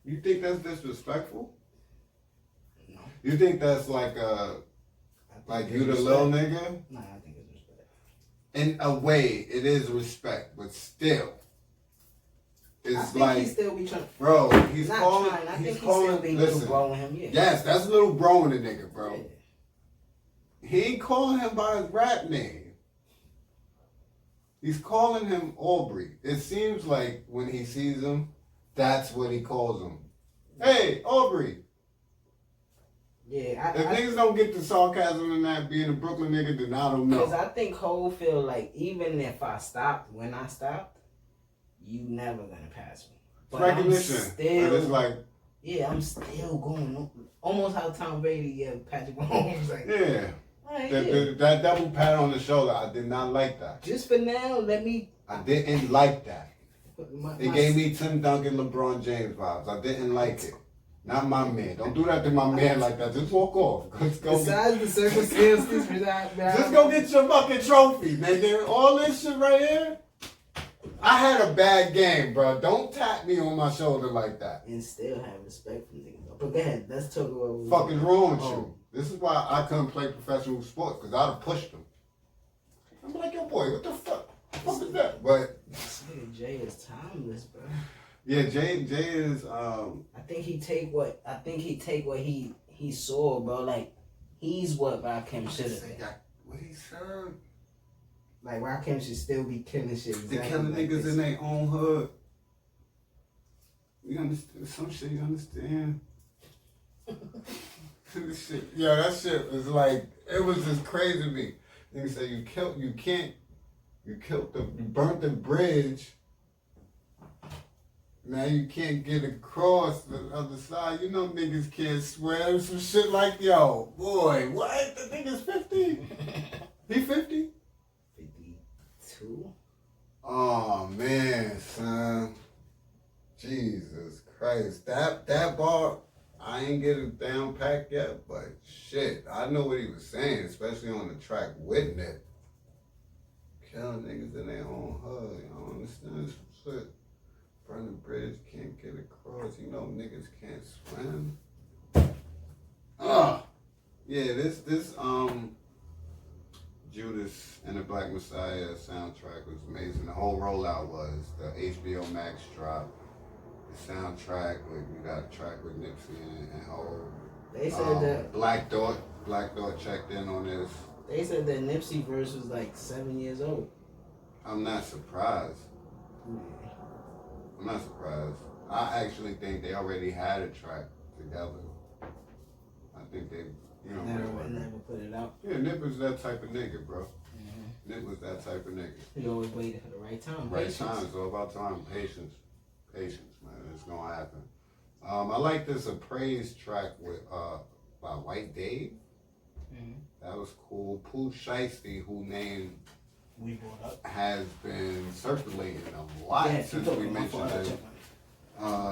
You think that's disrespectful? No. You think that's like you the little nigga? Nah, I think it's respect. In a way, it is respect, but still. It's I think like, he still be trying. bro, he's not calling. trying. I think He's calling. still be Listen, little bro with him. Yeah. yes, that's little bro in the nigga, bro. Yeah. He ain't calling him by his rap name. He's calling him Aubrey. It seems like when he sees him, that's what he calls him. Hey, Aubrey. Yeah. If niggas don't get the sarcasm in that being a Brooklyn nigga, then I don't know. Because I think Cole feel like even if I stopped, when I stopped, you never gonna pass me. But recognition. Still, it's like, yeah, I'm still going. Almost how Tom Brady gave Patrick Mahomes. Like, yeah. right, That double pat on the shoulder, I did not like that. Just for now, let me. I didn't like that. It My gave me Tim Duncan, LeBron James vibes. I didn't like it. Not my man. Don't do that to my man like that. Just walk off. Besides the circumstances, just go get your fucking trophy, nigga. All this shit right here. I had a bad game, bro. Don't tap me on my shoulder like that. And still have respect for niggas. But go ahead, let's talk about Fuck is wrong with you? This is why I couldn't play professional sports, because I'd have pushed them. I'm like, yo, boy, what the fuck? What is that? But Jay is timeless, bro. yeah, Jay is. I think he take what he saw, bro. Like he's what Rakim should have been. What he said? Like Rakim should still be killing shit. They killing like niggas this. in their own hood. You understand some shit? You understand? Shit. Yeah, that shit was like, it was just crazy to me. Nigga said you burnt the bridge. Now you can't get across the other side. You know niggas can't swear. Some shit like, yo, boy, what? The nigga's 50? He 50? 52. Oh man, son. Jesus Christ. That bar, I ain't get it down packed yet, but shit, I know what he was saying, especially on the track with Nip. Killing niggas in their own hood. You don't understand some shit. Burn the bridge, can't get across. You know niggas can't swim. Yeah, this Judas and the Black Messiah soundtrack was amazing. The whole rollout was the HBO Max drop. The soundtrack, you got a track with Nipsey and Hov. They said that Black Dot checked in on this. They said that Nipsey verse was like 7 years old. I'm not surprised. I'm not surprised. I actually think they already had a track together. I think they, never put it out. Yeah, Nip was that type of nigga, bro. Nip was that type of nigga. He always waited for the right time. Right time. It's all about time. Patience, man. It's gonna happen. I like this Appraise track with by White Dave. That was cool. Pooh Shiesty, who named we brought up, has been circulating a lot since we mentioned it.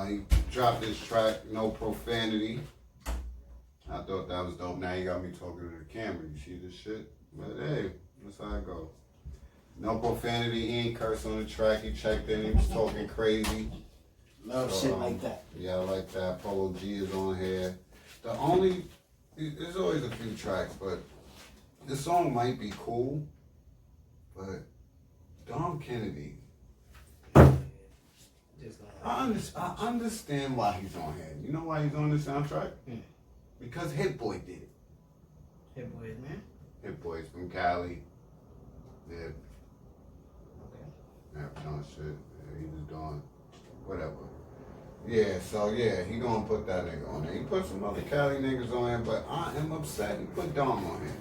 He dropped this track, No Profanity. I thought that was dope. Now you got me talking to the camera. You see this shit? But hey, that's how it go. No profanity. He ain't curse on the track. He checked in. He was talking crazy. Love shit like that. Yeah, I like that. Polo G is on here. There's always a few tracks, but this song might be cool. But Dom Kennedy, I understand why he's on here. You know why he's on this soundtrack? Because Hit Boy did it. Hit Boys, man. Hit Boy's from Cali. Yeah. Okay. Yeah. shit. Yeah, he was doing whatever. Yeah, so yeah, he gonna put that nigga on there. He put some other Cali niggas on there, but I am upset he put Dom on here.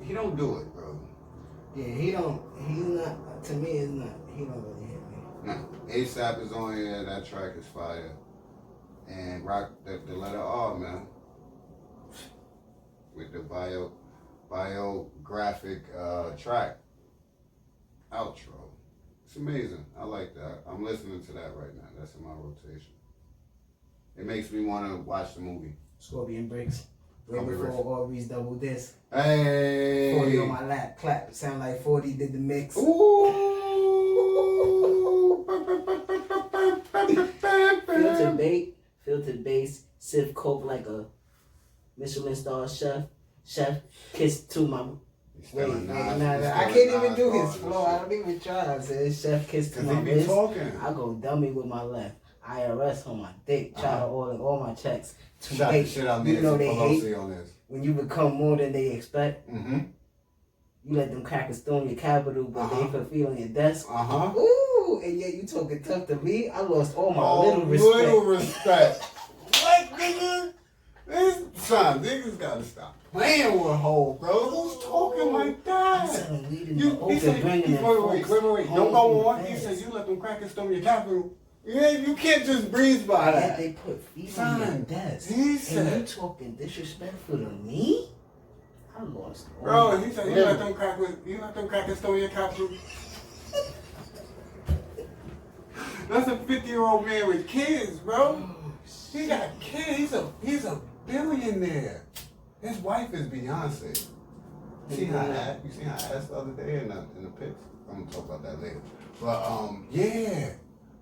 He don't do it, bro. Yeah, he's not, to me, it's not, he don't really hit me. No, ASAP is on here, that track is fire. And rock the letter R, man. With the biographic track. Outro. It's amazing. I like that. I'm listening to that right now. That's in my rotation. It makes me want to watch the movie. Scorpion Breaks. Right before Aubrey's double disc. Hey! 40 on my lap. Clap. Sound like 40 did the mix. Ooh! Filtered bass. Sif cope like a Michelin star chef. Chef kiss to my... Wait, I can't even do his flow. I don't even try. I said chef kiss to my wrist. I go dummy with my left. IRS on my dick. Try to order all my checks. Shot the shit out you know they hate on this. when you become more than they expect. Mm-hmm. You let them crackers stone your capital, but they put feet on your desk. Ooh, and yet you talking tough to me. I lost all my little respect. Little respect. What, nigga? Niggas gotta stop playing with Hov, bro. Who's talking like that? Wait. Don't go on. He said you let them crackers stone your capital. Yeah, you can't just breeze by that. They put feet on your desk. He said, and you talking disrespectful to me? I lost. Bro, he said you let them crackers stone your capital. That's a 50-year-old man with kids, bro. He got kids. He's a billionaire. His wife is Beyonce. You see her ass the other day in the pics? I'm gonna talk about that later. But yeah.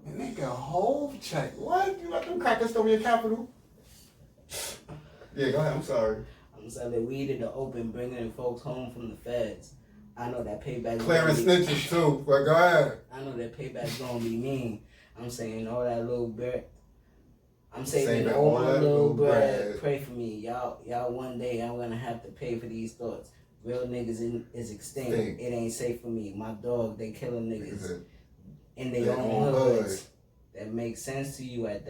And nigga, Hov check. What? You let them crackers stone your capital? Yeah, go ahead. I'm sorry. I'm selling weed in the open, bringing folks home from the feds. I know that payback. Clearing snitches too. But go ahead. I know that payback's gonna be mean. I'm saying all that little bread. I'm saving all my little bread. Pray for me, y'all. One day I'm gonna have to pay for these thoughts. Real niggas is extinct. It ain't safe for me. My dog, they killing niggas in their own hoods. That makes sense to you at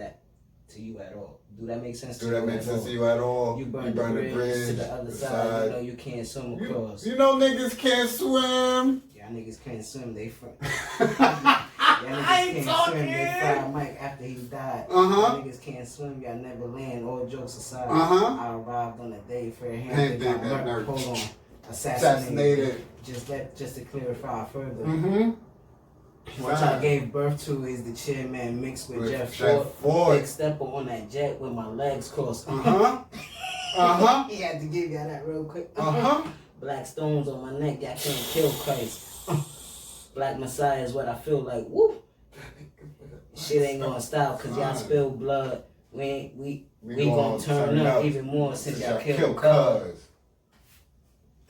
all? Do that make sense to you? Do that make sense to you at all? You burn the bridge to the other side. You know you can't swim across. You know niggas can't swim. Y'all niggas can't swim. They front. Y'all niggas can't swim. They fried Mike after he died. Y'all niggas can't swim. Y'all never land. All jokes aside. I arrived on a day fair hand. Got murdered. Hold on. Assassinated. Just to clarify further. What I gave birth to is the chairman mixed with Jeff Ford. Big stepper on that jet with my legs crossed. He had to give y'all that real quick. Black stones on my neck, y'all can't kill Christ. Black Messiah is what I feel like. Woo! Shit ain't gonna stop cause y'all spill blood. We gonna turn up even more since y'all killed Cuz.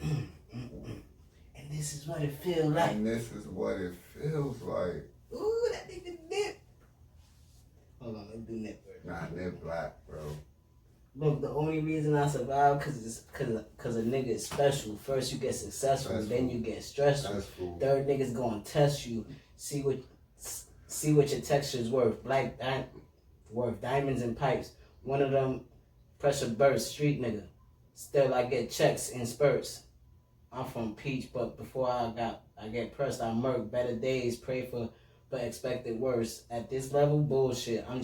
And this is what it feels like. Feels like. Ooh, that nigga Nip. Hold on, let's do Nip first. Nah, Nip black, bro. Look, the only reason I survive cause a nigga is special. First you get successful, then you get stressful. Third niggas gonna test you. See what your texture's worth. Worth diamonds and pipes. One of them pressure burst, street nigga. Still I get checks in spurts. I'm from Peach, but before I get pressed, I murk. Better days, pray for, but expected worse. At this level, bullshit. I'm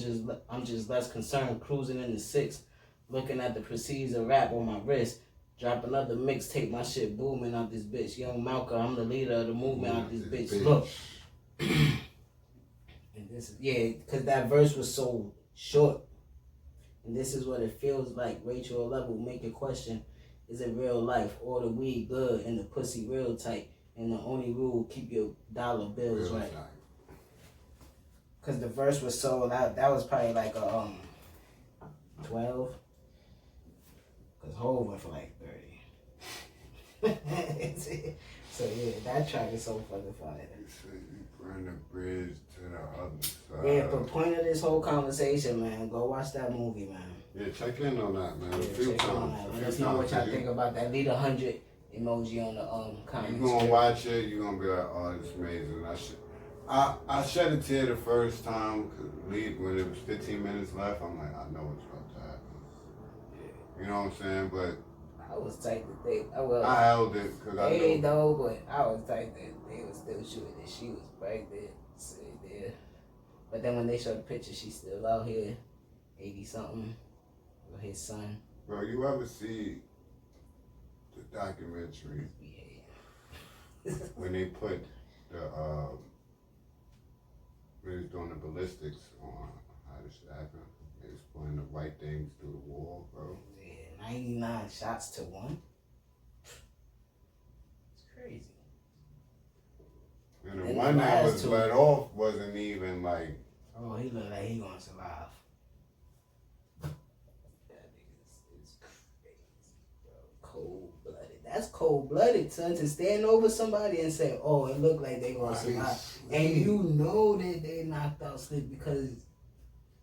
just less concerned. Cruising in the 6, looking at the proceeds of rap on my wrist. Drop another mixtape, my shit booming out this bitch. Young Malcolm, I'm the leader of the movement out this bitch. Look, and this is cause that verse was so short, and this is what it feels like. Rate your level, make a question. Is it real life or the weed good and the pussy real tight? And the only rule, keep your dollar bills right. Cause the verse was so loud, that was probably like a 12. Cause Hov went for like 30. So yeah, that track is so fucking fire. Burn the bridge to the other side. Yeah, but point of this whole conversation, man, go watch that movie, man. Yeah, check in on that, man. Yeah, a few times. Let us know what y'all think about that. Lead 100. emoji on the comments. You gonna watch it, you gonna be like, oh, it's amazing. I shed a tear the first time when it was 15 minutes left. I'm like, I know what's about to happen. You know what I'm saying? But I was tight that they. I held it because I knew. Though, but I was tight that they was still shooting that she was right there, sitting there. But then when they showed the picture, she's still out here, 80 something, with his son. Bro, you ever see the documentary when they put the when they was doing the ballistics on how this shit happened? They was putting the right things through the wall, bro. Yeah, 99 shots to 1. It's crazy. And the one that was let off wasn't even like. Oh, he looked like he gonna survive. That nigga's crazy, bro. Cold blooded. That's cold blooded, son. To stand over somebody and say, "Oh, it looked like they gonna survive," and you know that they knocked out sleep because,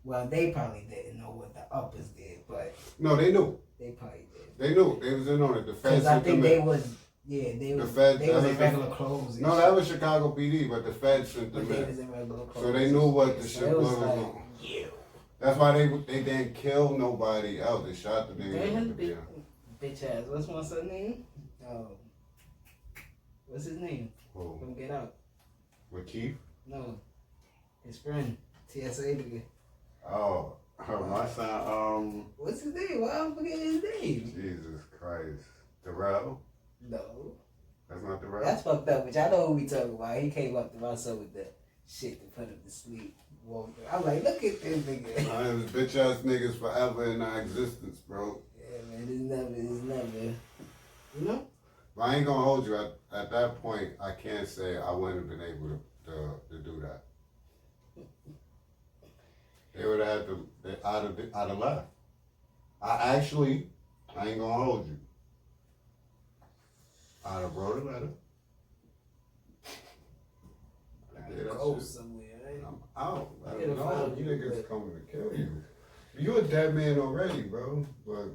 well, they probably didn't know what the uppers did, but no, they knew. They probably did. They knew. They was in on it. The feds. Because I think they was. Yeah, they was in regular clothes. No, that was Chicago PD, but the feds sent them in. Was in regular clothes. So they knew what the shit was like, on. Yeah. That's why they didn't kill nobody else. They shot the nigga. Bitch ass. What's my son's name? What's his name? Oh. From Get Out. With Keith? No. His friend. TSA nigga. Oh. My son, what's his name? Why I'm forgetting his name? Jesus Christ. Darrell? No. That's not Darrell? That's fucked up, which I know who we talking about. He came up to my son with the shit to put him to sleep. I'm like, look at this nigga. It was bitch ass niggas forever in our existence, bro. Yeah, man, it's never, you know? But I ain't gonna hold you. At that point, I can't say I wouldn't have been able to do that. They would have had to, I'd have left. I ain't gonna hold you. I'd have wrote a letter. Go somewhere, right? I'm out. I don't know. You niggas coming to kill you. You a dead man already, bro. But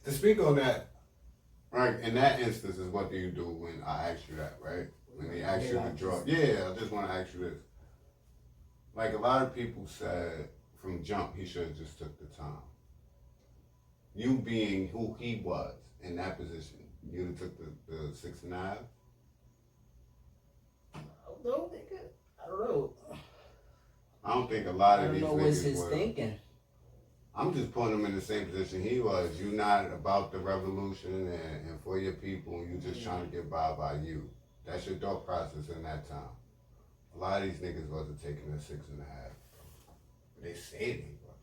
to speak on that, right, in that instance is what do you do when I ask you that, right? When they ask you to draw. Yeah, I just want to ask you this. Like a lot of people said from jump, he should have just took the time. You being who he was in that position, you'd have took the 6.5? I don't know, nigga. I don't know. I don't think a lot of these niggas I don't know what's his thinking. I'm just putting him in the same position he was. You not about the revolution and for your people, and you just trying to get by you. That's your thought process in that time. A lot of these niggas wasn't taking the 6.5. They say they were.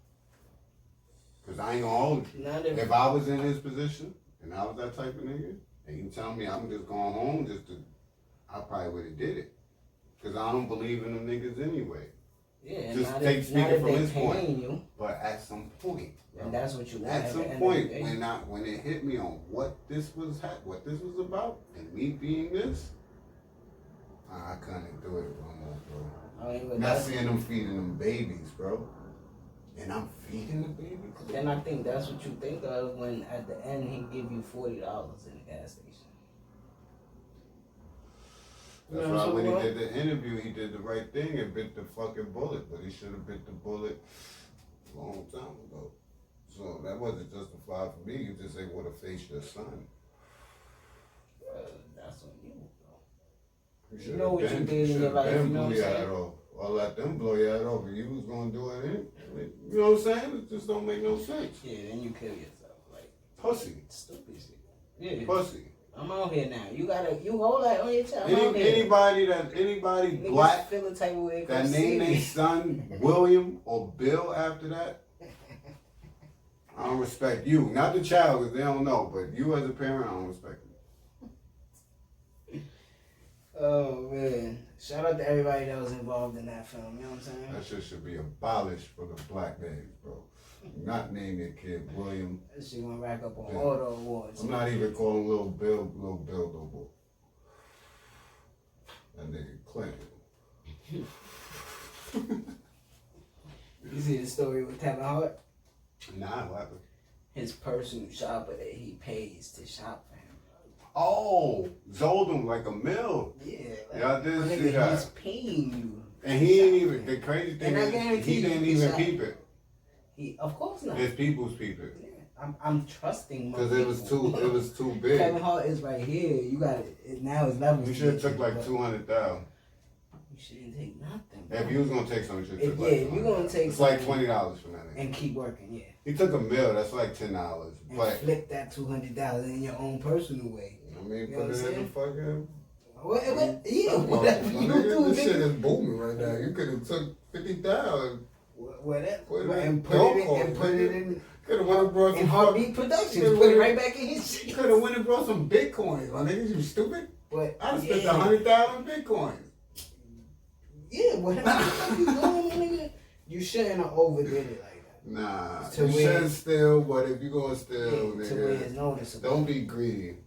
Cause I ain't gonna hold you. If I was in his position and I was that type of nigga, and you tell me I'm just going home I probably would have did it. Cause I don't believe in them niggas anyway. Yeah, just speaking from his point. But at some point, bro, and that's what you want. At some point, when it hit me on what this was about, and me being this, I couldn't do it no more, bro. Not seeing them feeding them babies, bro. And I'm feeding the babies. Then I think that's what you think of when at the end he give you $40 in the gas station. That's why when he did the interview, he did the right thing and bit the fucking bullet, but he should have bit the bullet a long time ago. So that wasn't justified for me. You just ain't want to face your son. That's on you, bro. You know what you did in your life, you know what I'm saying? Or let them blow your head off. You was gonna do it anyway. You know what I'm saying? It just don't make no sense. Yeah, then you kill yourself. Like pussy. Stupid shit. Yeah. Pussy. I'm out here now. You hold that on your child. Anybody black feel the type of way that name their son William or Bill after that, I don't respect you. Not the child because they don't know, but you as a parent, I don't respect you. Oh man. Shout out to everybody that was involved in that film, you know what I'm saying? That shit should be abolished for the black days, bro. Not name your kid William. That shit gonna rack up on all the awards. I'm not even calling Little Bill no more. That nigga Clinton. You see the story with Kevin Hart? Nah, what happened? His personal shopper that he pays to shop for him. Oh, Zoldem like a mill. Yeah. Like, I did see that. He's paying you. And he ain't even, the crazy thing is, he didn't even peep it. Of course not. His people's peep it. Yeah. I'm trusting my because it was too big. Kevin Hart is right here. You got it now. It's levels. You should have took like 200,000. You shouldn't take nothing. If you was gonna take something, you should have took like. Yeah, if you gonna take. It's like $20 from that nigga. And keep working. Yeah. He took a mill. That's like $10. And but flip that $200 in your own personal way. I mean, put it in the fucking. Whatever you do. This shit is booming right now. You could have took 50,000. And put it in. Could have went and brought some Heartbeat Productions. Put it right back in his shit. Could have went and brought some bitcoins. My niggas, you stupid. But I spent 100,000 bitcoins. Yeah, whatever you doing, nigga, you shouldn't have overdid it like that. Nah, you shouldn't steal. But if you gonna steal, nigga, to where it's noticeable. Don't be greedy.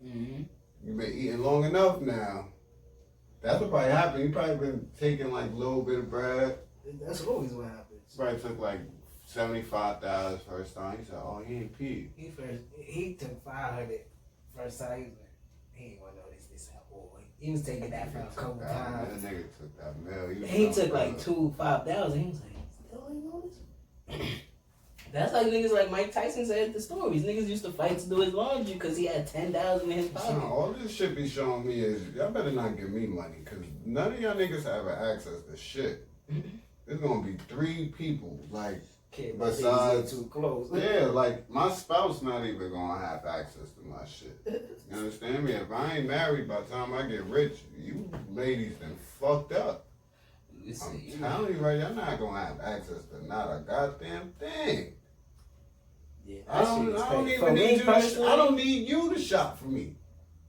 Mm-hmm. You've been eating long enough now. That's what probably happened. You probably been taking like a little bit of bread. That's always what happens. Probably took like 75,000 first time. He said, "Oh, he ain't peed." He took 500 first time. He was like, he ain't gonna notice this at all. He was taking that for a couple times. That nigga took that mill. He took like 5,000. He was like, still ain't notice. That's like niggas like Mike Tyson said the stories. Niggas used to fight to do his laundry because he had 10,000 in his pocket. All this shit be showing me is y'all better not give me money because none of y'all niggas have access to shit. There's gonna be 3 people like besides too close. Yeah, like my spouse not even gonna have access to my shit. You understand me? If I ain't married by the time I get rich, you ladies done fucked up. I'm telling you right, y'all not gonna have access to not a goddamn thing. Yeah, I don't even need you. I don't need you to shop for me.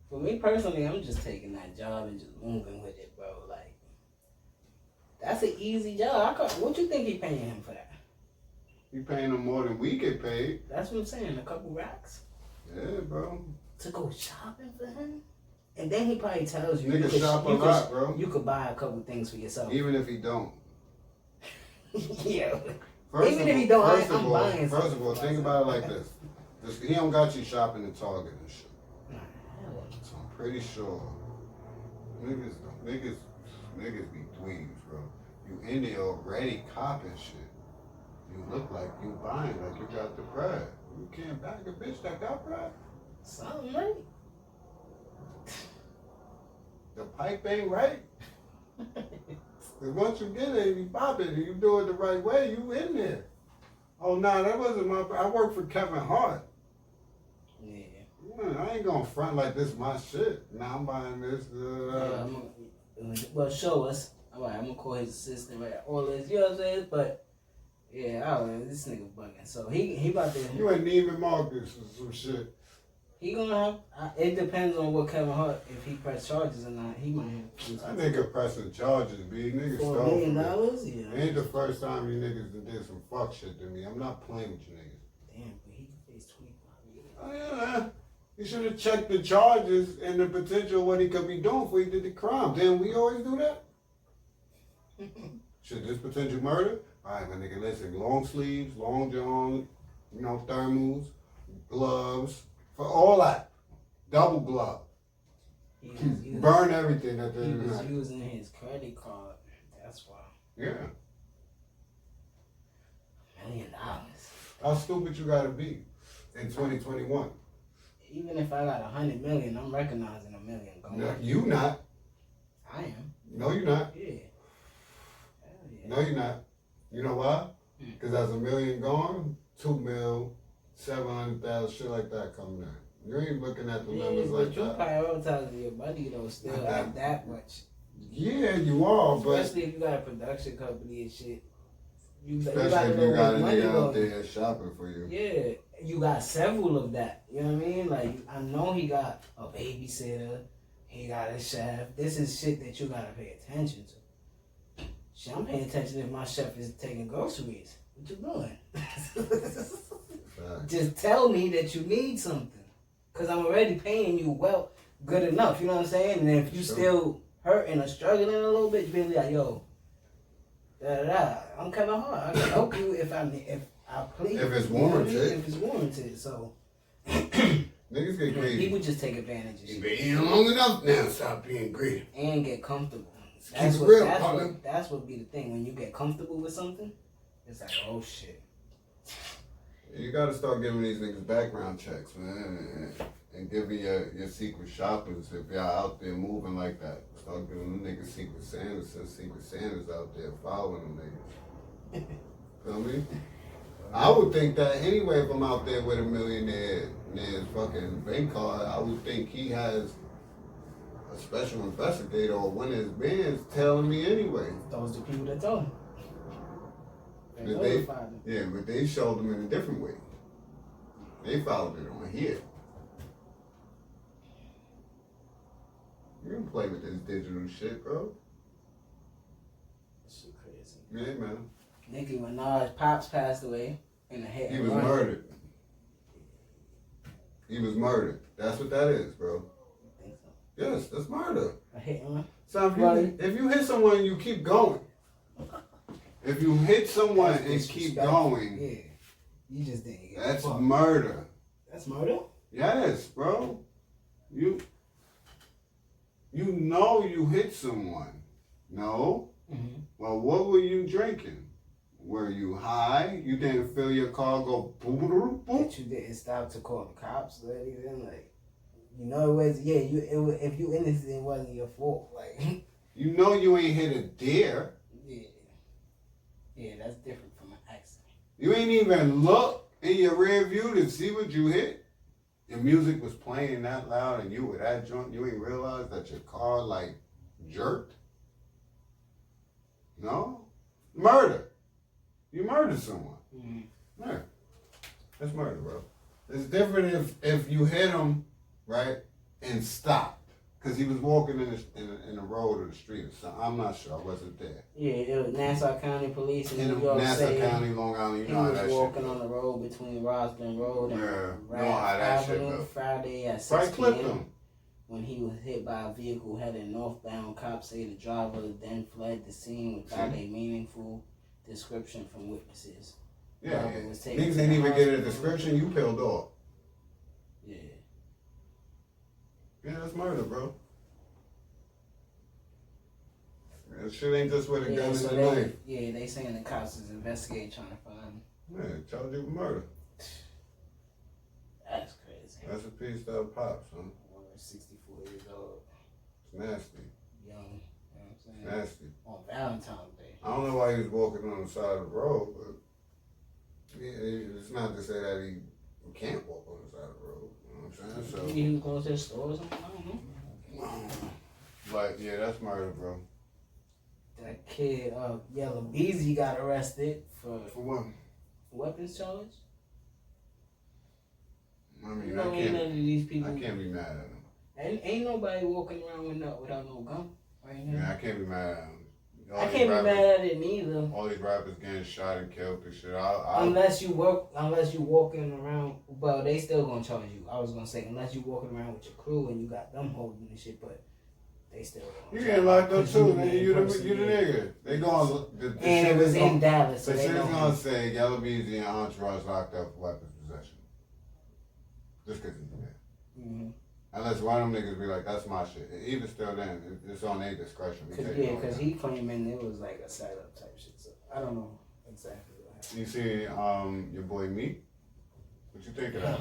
For me personally, I'm just taking that job and just moving with it, bro. Like, that's an easy job. What you think he paying him for that? He paying him more than we get paid. That's what I'm saying. A couple racks. Yeah, bro. To go shopping for him, and then he probably tells you, nigga shop a lot, bro. You could buy a couple things for yourself, even if he don't. Yeah. Even if he don't, I'm buying. First of all, think about it like this: he don't got you shopping at Target and shit. So I'm pretty sure niggas be dweebs, bro. You in there already copping shit. You look like you buying, like you got the bread. You can't back a bitch that got bread. Something right. The pipe ain't right. Cause once you get it, you pop it, and you do it the right way, you in there. Oh nah, that wasn't I work for Kevin Hart. Yeah. I ain't gonna front like this my shit. Nah, I'm buying this. Well, show us. Alright, I'm gonna call his assistant, right? All this, you know what I'm saying? But yeah, I don't know. This nigga bugging. So he about to. You ain't even Marcus or some shit. He gonna have. It depends on what Kevin Hart. If he press charges or not, he might have. That nigga pressing charges, B. Niggas $4 million. Yeah. Ain't the first time you niggas did some fuck shit to me. I'm not playing with you niggas. Damn, but he can face 25 years. Oh yeah, man. He should have checked the charges and the potential of what he could be doing before he did the crime. Then we always do that. Should this potential murder? All right, my nigga, listen. Long sleeves, long john, thermals, gloves. For all that, double glove. Burn everything at the end of the night. He was using his credit card. That's why. Yeah. $1 million. How stupid you gotta be in 2021? Even if I got 100 million, I'm recognizing $1 million. No, you not. I am. No, you're not. Yeah. Hell yeah. No, you're not. You know why? Because that's $1 million gone, 2 mil. 700,000, shit like that coming in. You ain't looking at the numbers like that. But you prioritizing your money though, still at that much. Yeah, you are, but especially if you got a production company and shit. Especially if you got a nigga out there shopping for you. Yeah, you got several of that. You know what I mean? Like I know he got a babysitter, he got a chef. This is shit that you gotta pay attention to. Shit, I'm paying attention if my chef is taking groceries. What you doing? Just tell me that you need something. Because I'm already paying you well, good enough. You know what I'm saying? And if you still hurting or struggling a little bit, you be like, yo, I'm Kevin Hart. I can help you if I please. If it's warranted. If it's warranted. So. Niggas get greedy. People just take advantage of You shit. been eating long enough now. Stop being greedy. And get comfortable. That's real, partner. That's what be the thing. When you get comfortable with something, it's like, oh shit. You gotta start giving these niggas background checks, man, and giving your secret shoppers if y'all out there moving like that. Start giving them niggas secret Santas, since secret Santas out there following them niggas. Feel me? I would think that anyway. If I'm out there with a millionaire's fucking bank card, I would think he has a special investigator or one of his bands telling me anyway. Those are the people that told him. But they showed them in a different way. They followed it on here. You can play with this digital shit, bro. Shit crazy. Yeah, man. Nicki Minaj pops passed away in a hit. He was murdered. He was murdered. That's what that is, bro. I think so. Yes, that's murder. A hit and run? So if you hit someone, you keep going. If you hit someone and keep going, yeah, you just didn't get that's murder. That's murder? Yes, bro. You know you hit someone. No? Mm-hmm. Well, what were you drinking? Were you high? You didn't feel your car go boom, boom, boom? That you didn't stop to call the cops or anything? Like, you know it was, yeah, if you innocent, it wasn't your fault. Like, you know you ain't hit a deer. Yeah, that's different from an accident. You ain't even look in your rear view to see what you hit. Your music was playing that loud and you were that drunk, you ain't realize that your car like jerked? No? Murder. You murdered someone. Mm-hmm. Yeah. That's murder, bro. It's different if you hit him, right, and stopped. Because he was walking in the road or the street or something. I'm not sure. I wasn't there. Yeah, it was Nassau County Police in New York Nassau County, Long Island, you know how that shit he was walking on the road between Roslyn Road and Raff Avenue Friday at 6 Probably clipped p.m. him. When he was hit by a vehicle heading northbound. Cops say the driver then fled the scene without a meaningful description from witnesses. Yeah. Niggas didn't even get a description. You peeled off. Yeah. Yeah, that's murder, bro. That shit ain't just with a gun and a knife. Yeah, they saying the cops is investigating trying to find him. Man, charge you with murder. That's crazy. That's a piece of pops, son. 64 years old. It's nasty. Young. You know what I'm saying? Nasty. On Valentine's Day. I don't know why he was walking on the side of the road, but yeah, it's not to say that he can't walk on the side of the road. You know what I'm saying? So, Maybe he was going to the store or something. I don't know. But yeah, that's murder, bro. That kid, Yellow Beezy, got arrested for what? weapons charge. I mean, You know, ain't none of these people. I can't be mad at him. Ain't nobody walking around without no gun right now. Yeah, I can't be mad at him. I can't be mad at it neither. All these rappers getting shot and killed and shit. Unless you walking around, well, they still gonna charge you. I was gonna say unless you walking around with your crew and you got them holding and shit, but they still. You getting locked up too, nigga. You the nigga. They going. And it was in Dallas. The shit is gonna say Yellow Beezy and Entourage locked up for weapons possession. Just because he's there. Mm-hmm. Unless one of them niggas be like, that's my shit. Even still then, it's on their discretion. Because he claiming it was like a setup type shit. So I don't know exactly what happened. You see your boy Meek? What you think of that?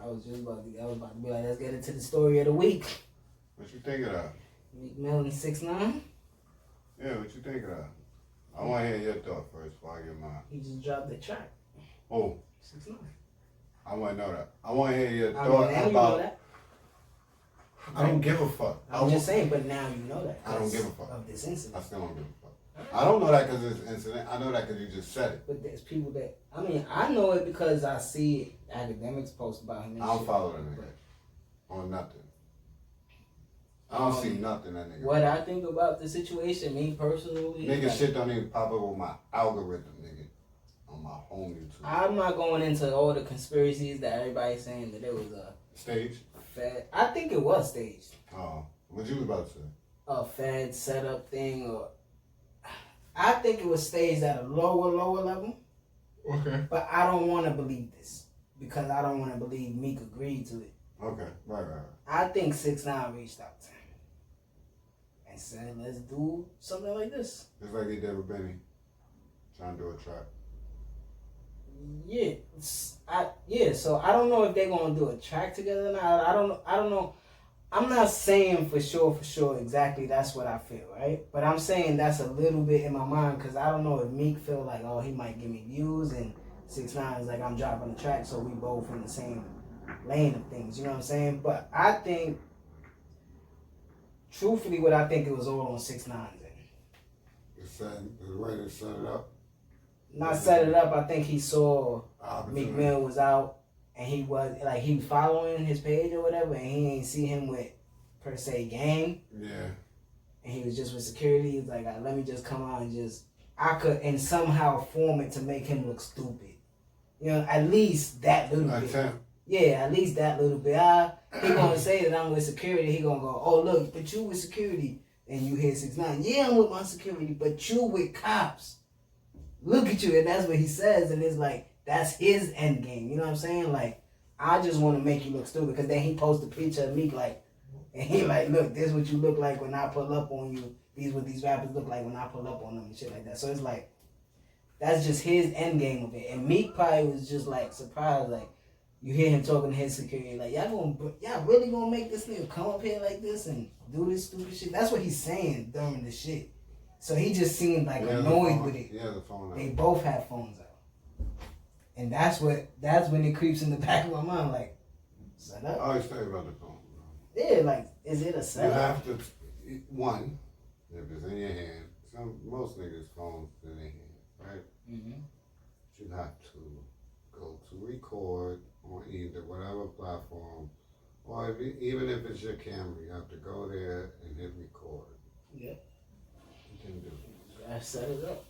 I was about to be like, let's get into the story of the week. What you think of that? Meek Mill and 6ix9ine. Yeah, what you think of that? I want to hear your thought first before I get mine. He just dropped the track. Oh. 6ix9ine. I want to know that. I want to hear your I thought mean, now about. you know that. I don't give a fuck. I'm just saying, but now you know that. I don't give a fuck. Of this incident. I still don't give a fuck. I don't know that because it's an incident. I know that because you just said it. But there's people that, I mean, I know it because I see academics post about him and I don't shit. follow that nigga. On nothing. I don't see nothing that nigga. What I think about the situation, me personally. Nigga shit don't even pop up on my algorithm, nigga. On my home YouTube. I'm not going into all the conspiracies that everybody's saying that it was a stage. Fed. I think it was staged. Oh, what you was about to say? A Fed setup thing, or I think it was staged at a lower level. Okay. But I don't want to believe this because I don't want to believe Meek agreed to it. Okay, right. I think 6ix9ine reached out to him and said, let's do something like this. Just like he did with Benny. Trying to do a track. Yeah, so I don't know if they're gonna do a track together or not. I don't know. I'm not saying for sure exactly that's what I feel, right? But I'm saying that's a little bit in my mind because I don't know if Meek feel like, oh, he might give me views, and 6ix9ine is like, I'm dropping the track, so we both in the same lane of things. You know what I'm saying? But I think, truthfully, what I think it was all on 6ix9ine's end. The way they set it up. Not set it up. I think he saw Meek Mill was out. And he was following his page or whatever, and he ain't see him with, per se, gang. Yeah. And he was just with security. He's like, let me just come out and I could, and somehow form it to make him look stupid. You know, at least that little bit. Yeah, at least that little bit. He gonna say that I'm with security. He gonna go, oh, look, but you with security. And you hear 6ix9ine. Yeah, I'm with my security, but you with cops. Look at you. And that's what he says. And it's like, that's his end game. You know what I'm saying? Like, I just want to make you look stupid. Because then he posts a picture of Meek, like, and he like, look, this is what you look like when I pull up on you. These what these rappers look like when I pull up on them and shit like that. So it's like, that's just his end game of it. And Meek probably was just like surprised, like, you hear him talking to his security, like, y'all really gonna make this nigga come up here like this and do this stupid shit? That's what he's saying during the shit. So he just seemed like annoyed with it. He has a phone out. They both have phones out. And that's when it creeps in the back of my mind, like, set up. I always tell you about the phone, bro. Yeah, like, is it a setup? You have to, one, if it's in your hand, most niggas' phones in their hand, right? Mm-hmm. You have to go to record on either whatever platform, or even if it's your camera, you have to go there and hit record. Yeah. You can do it. You gotta set it up.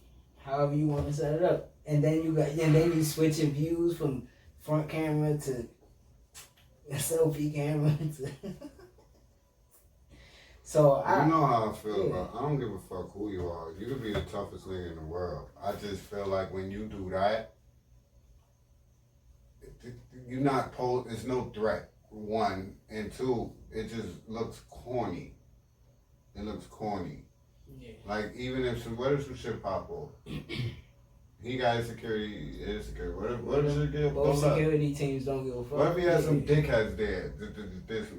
However you want to set it up. And then you switching views from front camera to selfie camera to So you know how I feel about I don't give a fuck who you are. You could be the toughest nigga in the world. I just feel like when you do that, you're not it's no threat, one, and two, it just looks corny. It looks corny. Yeah. Like, even if what if some shit pop off? He got his security, What is it? Both security teams don't give a fuck. What if he has some dickheads there?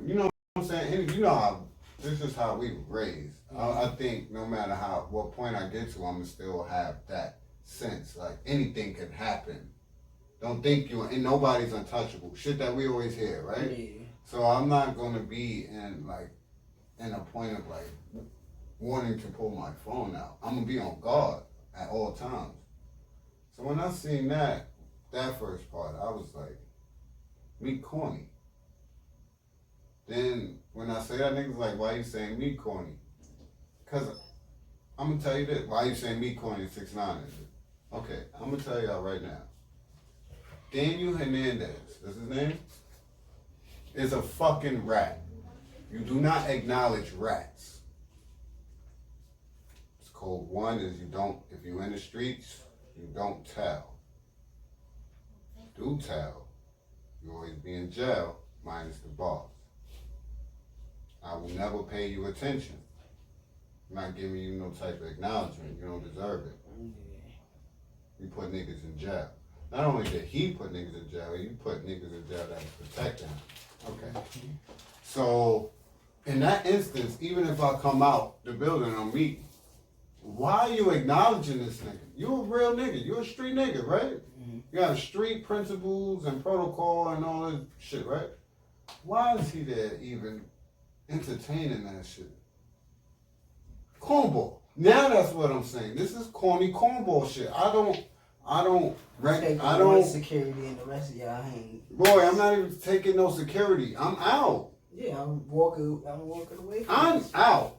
You know what I'm saying? You know how, this is how we were raised. I think no matter what point I get to, I'm going to still have that sense. Like, anything can happen. Don't think and nobody's untouchable. Shit that we always hear, right? Yeah. So I'm not going to be in a point of like wanting to pull my phone out. I'm going to be on guard at all times. So when I seen that first part, I was like, me corny. Then when I say that, niggas like, why you saying me corny? Because I'm going to tell you this. Why you saying me corny 6ix9ine? Okay, I'm going to tell y'all right now. Daniel Hernandez, that's his name, is a fucking rat. You do not acknowledge rats. It's code one is if you're in the streets, you don't tell. Do tell. You always be in jail, minus the boss. I will never pay you attention. I'm not giving you no type of acknowledgement. You don't deserve it. You put niggas in jail. Not only did he put niggas in jail, you put niggas in jail that was protecting him. Okay. So, in that instance, even if I come out the building on Meek, why are you acknowledging this nigga? You a real nigga. You a street nigga, right? Mm-hmm. You got street principles and protocol and all this shit, right? Why is he there even entertaining that shit? Cornball. Now that's what I'm saying. This is corny cornball shit. I don't security and the rest of y'all hang. Boy, I'm not even taking no security. I'm out. Yeah, I'm walking away from I'm out.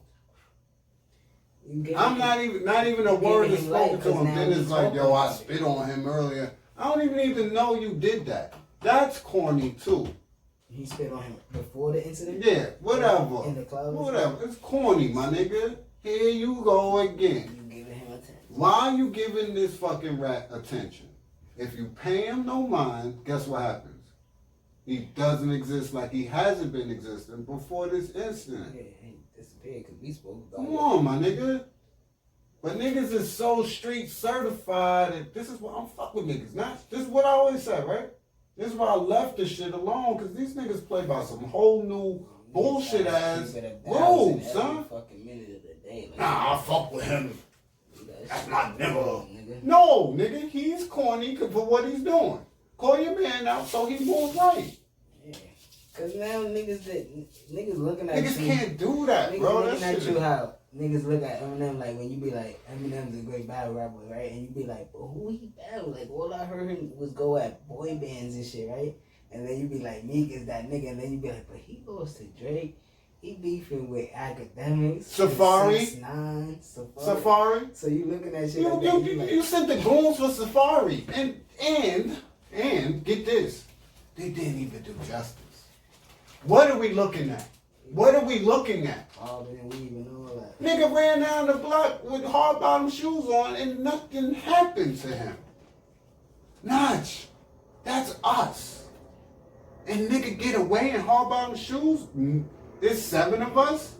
I'm not even a word is spoken to him. Then it's like, yo, I spit on him earlier. I don't even know you did that. That's corny too. He spit on him before the incident? Yeah, whatever. In the club? Whatever. It's corny, my nigga. Here you go again. You giving him attention. Why are you giving this fucking rat attention? If you pay him no mind, guess what happens? He doesn't exist like he hasn't been existing before this incident. Yeah, he disappeared because we spoke about Come on, my nigga. But niggas is so street certified, and this is why I'm fuck with niggas. This is what I always say, right? This is why I left this shit alone, because these niggas play by some whole new bullshit ass rules, son. Fucking minute of the day. Like, nah, I fuck with him. That's my nigga. Nigga. No, nigga, he's corny for what he's doing. Call your man out so he moves right. Yeah. Cause now niggas looking at niggas you. Niggas can't do that, niggas bro. Looking That at shit you how niggas look at Eminem, like when you be like, Eminem's a great battle rapper, right? And you be like, but who he battle? Like all I heard him was go at boy bands and shit, right? And then you be like, Meek is that nigga, and then you be like, but he goes to Drake. He beefing with academics. Safari. 6ix9ine, Safari. So you looking at shit like that. You sent the goons for Safari. And get this. They didn't even do justice. What are we looking at? What are we looking at? Oh, didn't we even know that? Nigga ran down the block with hard bottom shoes on and nothing happened to him. Notch. That's us. And nigga get away in hard bottom shoes? There's 7 of us?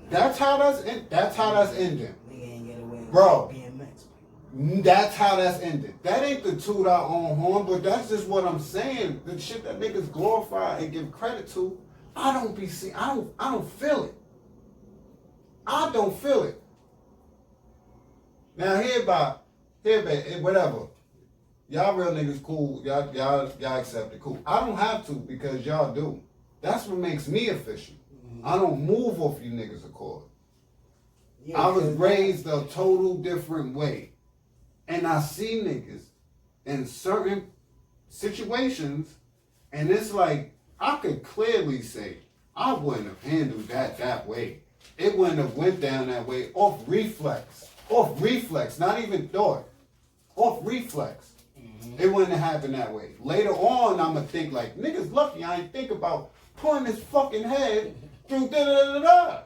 That's how that's ending. Nigga ain't get away with Bro. BMX. That's how that's ended. That ain't the toot our own horn, but that's just what I'm saying. The shit that niggas glorify and give credit to, I don't feel it. I don't feel it. Now whatever. Y'all real niggas cool. Y'all accept it. Cool. I don't have to because y'all do. That's what makes me official. I don't move off you niggas accord. Yeah, I was raised a total different way. And I see niggas in certain situations, and it's like, I could clearly say, I wouldn't have handled that way. It wouldn't have went down that way off reflex, not even thought, off reflex. It wouldn't have happened that way. Later on, I'ma think like, niggas lucky I ain't think about pulling his fucking head through da-da-da-da-da.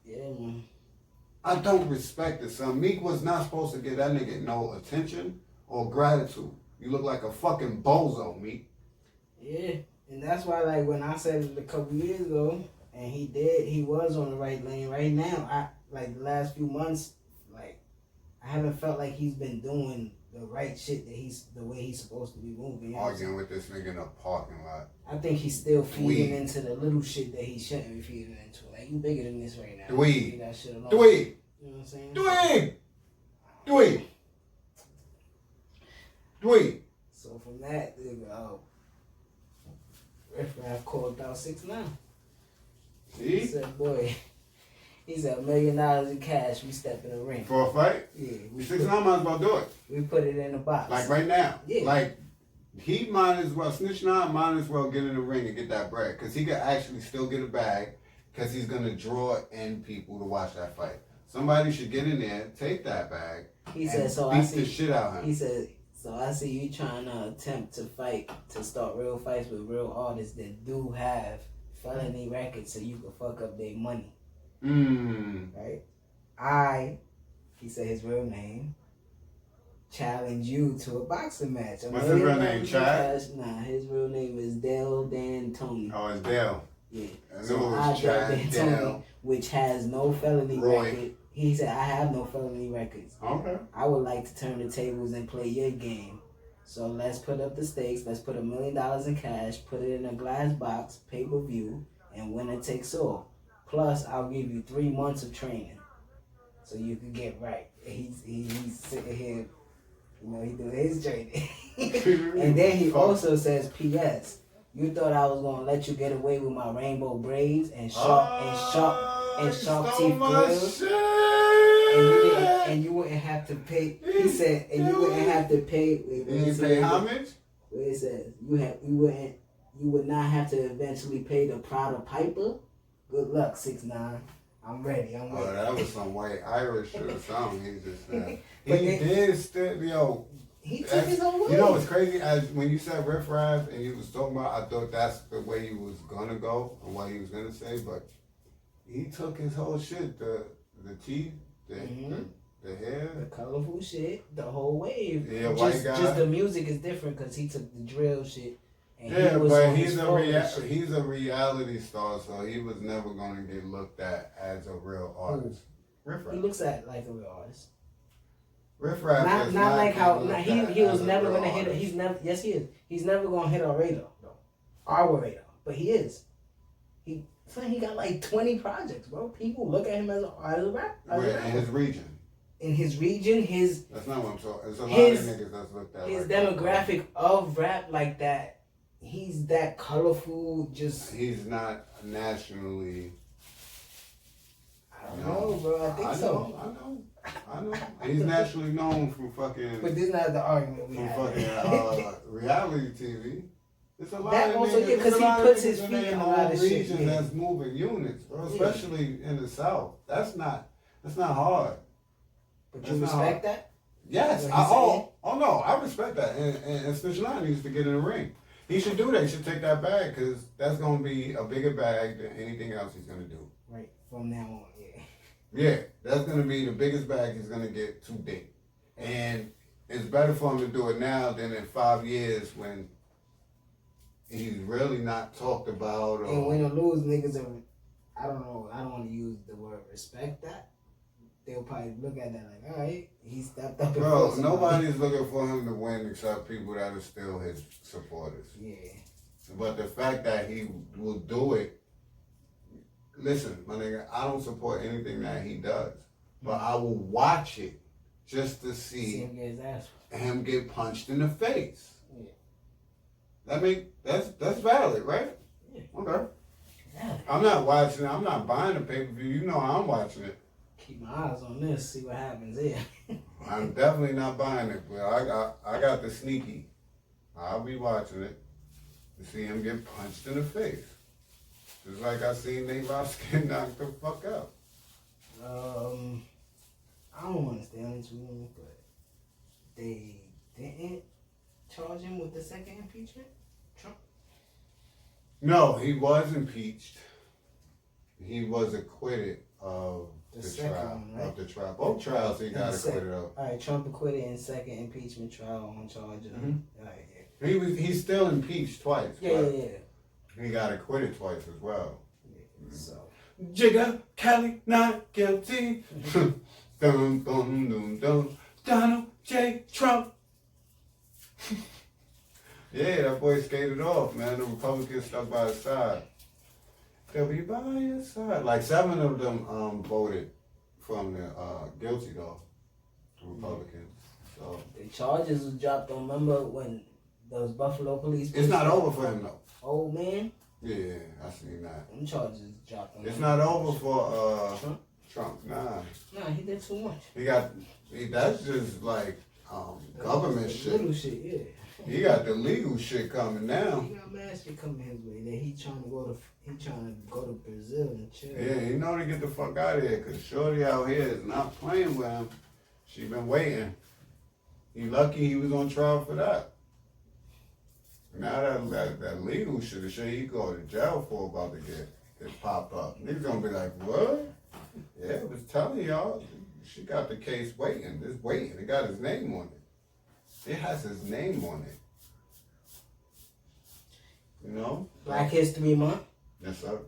Yeah, man. I don't respect it, son. Meek was not supposed to give that nigga no attention or gratitude. You look like a fucking bozo, Meek. Yeah, and that's why, like, when I said it a couple years ago, and he was on the right lane. Right now, the last few months, like, I haven't felt like he's been doing the right shit the way he's supposed to be moving. You know? Arguing with this nigga in a parking lot. I think he's still feeding into the little shit that he shouldn't be feeding into. Like, you bigger than this right now. Leave that shit alone. Dweeb. You know what I'm saying? Dweeb. So from that, Riff called out 6ix9ine. See? He said, boy, he said $1 million in cash, we step in the ring. For a fight? Yeah. 6ix9ine might as well do it. We put it in the box. Like right now. Yeah. Like, he might as well, Snitch 9 might as well get in the ring and get that bread. Because he could actually still get a bag. Because he's going to draw in people to watch that fight. Somebody should get in there, take that bag, he said, so beat I see, the shit out of him. He said, so I see you trying to attempt to start real fights with real artists that do have felony records so you can fuck up their money. Right? He said his real name, challenge you to a boxing match. What's his real name, Chad? Nah, his real name is Dale D'Antoni. Oh, it's Dale. Yeah. So I Chad D'Antoni, which has no felony record. He said, I have no felony records. Okay. I would like to turn the tables and play your game. So let's put up the stakes. Let's put $1 million in cash, put it in a glass box, pay-per-view, and winner takes all. Plus, I'll give you 3 months of training so you can get right. He's sitting here, he doing his training. And then he also says, P.S., you thought I was gonna let you get away with my rainbow braids and shark teeth grills, and you wouldn't have to pay. He said, and you wouldn't have to pay. You didn't pay homage? Where it says you would not have to eventually pay the Prada Piper. Good luck, 6ix9ine. I'm ready. Oh, that was some white Irish or something. He just said. He took his own way. You know what's crazy? When you said Riff Raff and you was talking about, I thought that's the way he was gonna go and what he was gonna say, but he took his whole shit, the teeth, the The hair. The colorful shit. The whole wave. Yeah, white guy. Just the music is different because he took the drill shit. And yeah, he but he's a reality star, so he was never gonna get looked at as a real artist. Riff He looks at like a real artist. Riff Raff not like how he was never gonna hit. He's never. Yes, he is. He's never gonna hit our radar though. Our radar, but he is. He got like 20 projects, bro. People look at him as a rap. In his region. In his region, that's not what I'm talking. There's a lot of niggas that's looked at. His demographic of rap like that. He's that colorful. Just he's not nationally. I don't know, bro. I think so. I know. He's nationally known from fucking. But this is not the argument we have. Fucking reality TV. It's a lot that of also, niggas. because he puts his feet in a lot of shit. Region that's moving units, bro. Especially in the South. That's not hard. But you respect that? Yes. No, I respect that. And Snitch 9 used to get in the ring. He should do that. He should take that bag because that's going to be a bigger bag than anything else he's going to do. Right. From now on, yeah. Yeah. That's going to be the biggest bag he's going to get to date. And it's better for him to do it now than in 5 years when he's really not talked about. And win or lose, niggas are, I don't know, I don't want to use the word respect that. They'll probably look at that like, all right, he stepped up. Bro, nobody's looking for him to win except people that are still his supporters. Yeah. But the fact that he will do it, listen, my nigga, I don't support anything that he does, but I will watch it just to see him get punched in the face. Yeah. That's valid, right? Yeah. Okay. Yeah. I'm not watching it. I'm not buying the pay-per-view. You know I'm watching it. Keep my eyes on this, see what happens here. I'm definitely not buying it, but I got the sneaky. I'll be watching it to see him get punched in the face. Just like I seen Nate Ross get knocked the fuck out. I don't want to stay on this room, but they didn't charge him with the second impeachment? Trump? No, he was impeached. He was acquitted of the trial. One, right? Of the trial. Both trials he got acquitted of. Alright, Trump acquitted in second impeachment trial on charge of alright, yeah. He's still impeached twice. Yeah. He got acquitted twice as well. Yeah, so Jigga, Kelly, not guilty. Dum dum dum dum. Donald J. Trump. Yeah, that boy skated off, man. The Republicans stuck by his side. They'll be by your side. Like 7 of them voted from the guilty though. The Republicans. So the charges was dropped on. Remember when those Buffalo police? It's not over for him though. Old man. Yeah, I seen that. Them charges dropped on. It's not over for Trump. Nah, he did too much. That's just like government shit. Little shit, yeah. He got the legal shit coming now. He got mad shit coming his way. That he trying to go to Brazil and chill. Yeah, he know to get the fuck out of here because Shorty out here is not playing with him. She been waiting. He lucky he was on trial for that. Now that legal shit, the shit he go to jail for about to get popped up. Niggas gonna be like, what? Yeah, I was telling y'all, she got the case waiting. It's waiting. It got his name on it. It has his name on it. You know? Black History Month. Yes, sir.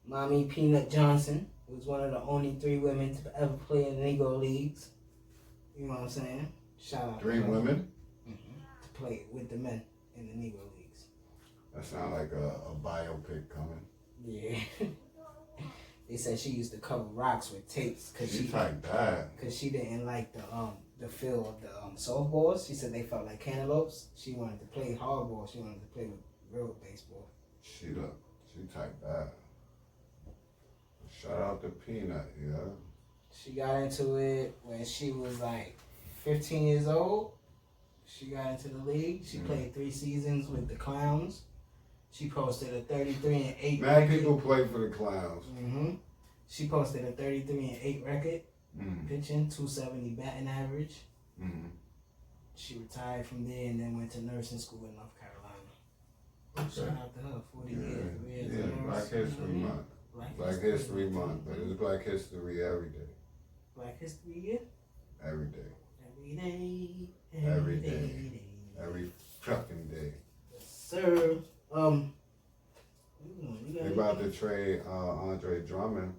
Mommy Peanut Johnson was one of the only 3 women to ever play in the Negro Leagues. You know what I'm saying? Shout out. 3 women? To play with the men in the Negro Leagues. That sounds like a biopic coming. Yeah. They said she used to cover rocks with tapes because she typed that. Because she didn't like the feel of the softballs. She said they felt like cantaloupes. She wanted to play hardball. She wanted to play with real baseball. She typed that. Shout out to Peanut, yeah. She got into it when she was like 15 years old. She got into the league. She played 3 seasons with the Clowns. She posted a 33-8 Mad record. people play for the Clowns. She posted a 33-8 record, pitching, 270 batting average. She retired from there and then went to nursing school in North Carolina. Shout out to her, 40 years. Yeah, Black History Month. Black History Month, but it's Black History every day. Black History Year? Every day. Every day. Every fucking day. Yes, sir. They about to trade Andre Drummond.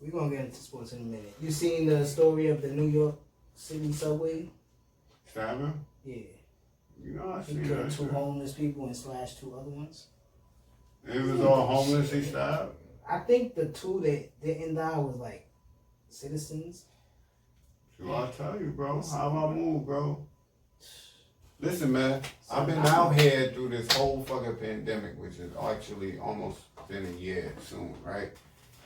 We're gonna get into sports in a minute. You seen the story of the New York City subway? Stabbing? Yeah. You know, I He seen killed that two shit. homeless people and slashed 2 other ones. It was all homeless he stabbed? I think the 2 that didn't die was like citizens. So I tell you, bro, how I move, bro. Listen, man, I've been out here through this whole fucking pandemic, which is actually almost been a year soon, right?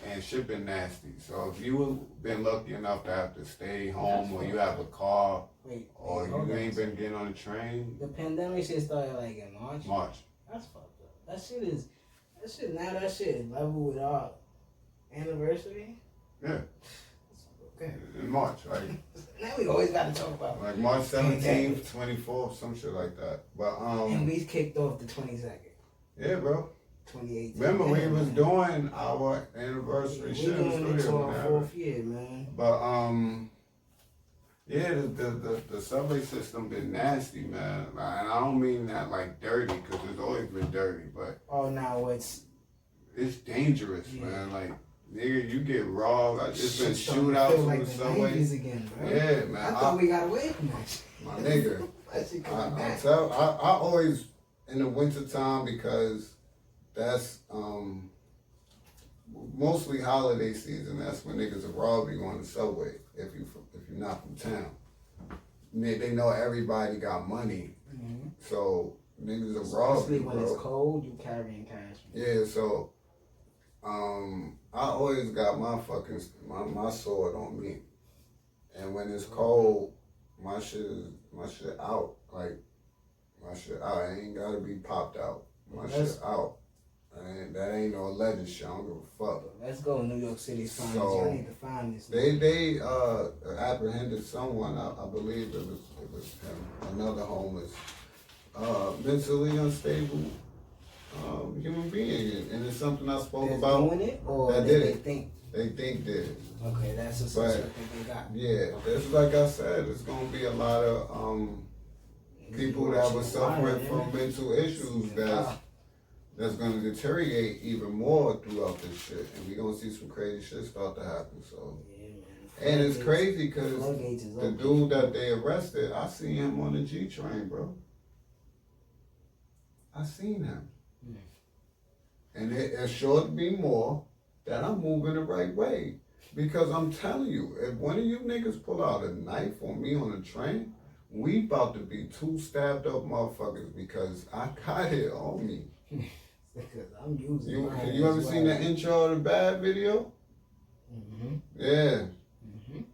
And shit been nasty. So if you been lucky enough to have to stay home, or you have a car, or you ain't been getting on the train. The pandemic shit started like in March. That's fucked up. That shit is level with our anniversary. Yeah. Okay. In March, right? Now we always gotta talk about Like March 17th, 24th, some shit like that. But and we kicked off the 22nd. Yeah, bro. 2018. Remember we was doing our anniversary shit in the We're doing it to studio. our 4th year, man. But yeah, the subway system been nasty, man. And I don't mean that like dirty, because it's always been dirty, but now it's dangerous, man. Like, nigga, you get robbed. Like, it's been shootouts on like the subway. Again, bro. Yeah, man. I thought we got away from that shit. My nigga. I always in the winter time, because that's mostly holiday season. That's when niggas are rob you on the subway if you're not from town. They know everybody got money, so niggas are rob you, Especially when bro. it's cold, you carrying cash. Yeah, so I always got my sword on me, and when it's cold, my shit out. Like, my shit out. It ain't gotta be popped out. My shit out. That ain't no alleged shit. I don't give a fuck. Let's go, New York City's finest. So, Y'all need to find this. They apprehended someone. I believe it was him, another homeless, mentally unstable human being, and it's something I spoke about. Doing it, or that they did it. think? They think did it. Okay, that's a suspect that they got. Yeah, it's like I said, it's gonna be a lot of people that were suffering from mental issues that's gonna deteriorate even more throughout this shit, and we gonna see some crazy shit start to happen. So, and it's crazy because the dude that they arrested, I seen him on the G train, bro. I seen him, and it's sure to be more that I'm moving the right way. Because I'm telling you, if one of you niggas pull out a knife on me on the train, we about to be 2 stabbed up motherfuckers, because I got it on me. Because I'm using You ever seen the intro of the Bad video? Yeah.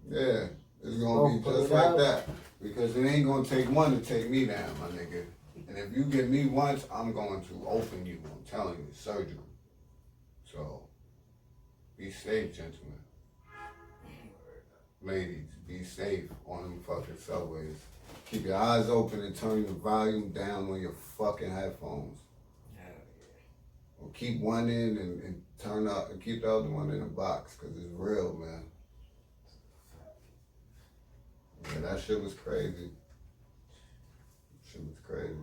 Yeah. It's gonna be just like that. Because it ain't gonna take one to take me down, my nigga. And if you get me once, I'm going to open you. I'm telling you, surgical. So, be safe, gentlemen. Ladies, be safe on them fucking subways. Keep your eyes open and turn your volume down on your fucking headphones. Or keep one in and turn up and keep the other one in the box, because it's real, man. Yeah, that shit was crazy. Shit was crazy.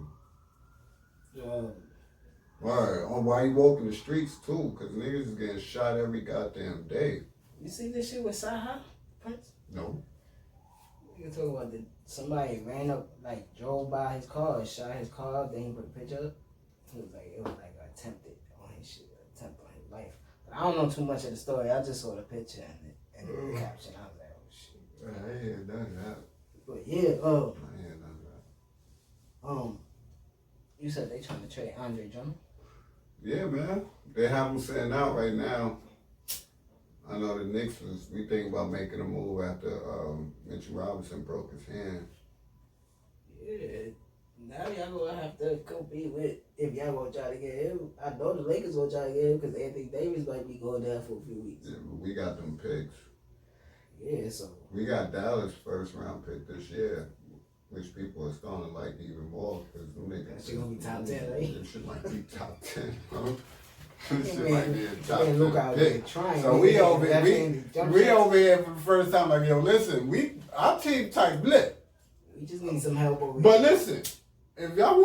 Alright, why you walking the streets too? Because niggas is getting shot every goddamn day. You see this shit with Saha, Prince? No. You can talk about somebody ran up, like drove by his car and shot his car up, then he put a picture up. It was like attempted on his shit, attempt on his life. But I don't know too much of the story. I just saw the picture and the caption. I was like, oh shit. I ain't done that. But yeah, I ain't done that. You said they trying to trade Andre Drummond? Yeah, man. They have him sitting out right now. I know the Knicks we thinking about making a move after Mitchell Robinson broke his hand. Yeah. Now y'all gonna have to compete with, if y'all gonna try to get him. I know the Lakers gonna try to get him because Anthony Davis might be going there for a few weeks. Yeah, but we got them picks. Yeah, so. We got Dallas first round pick this year, which people are starting to like even more, because them niggas. That shit gonna be top 10, right? That shit might be top 10, huh? This shit might be a top look 10 out there pick. trying. So we over here for the first time. Like, yo, listen, our team tight lit. We just need some help over here. But listen, if y'all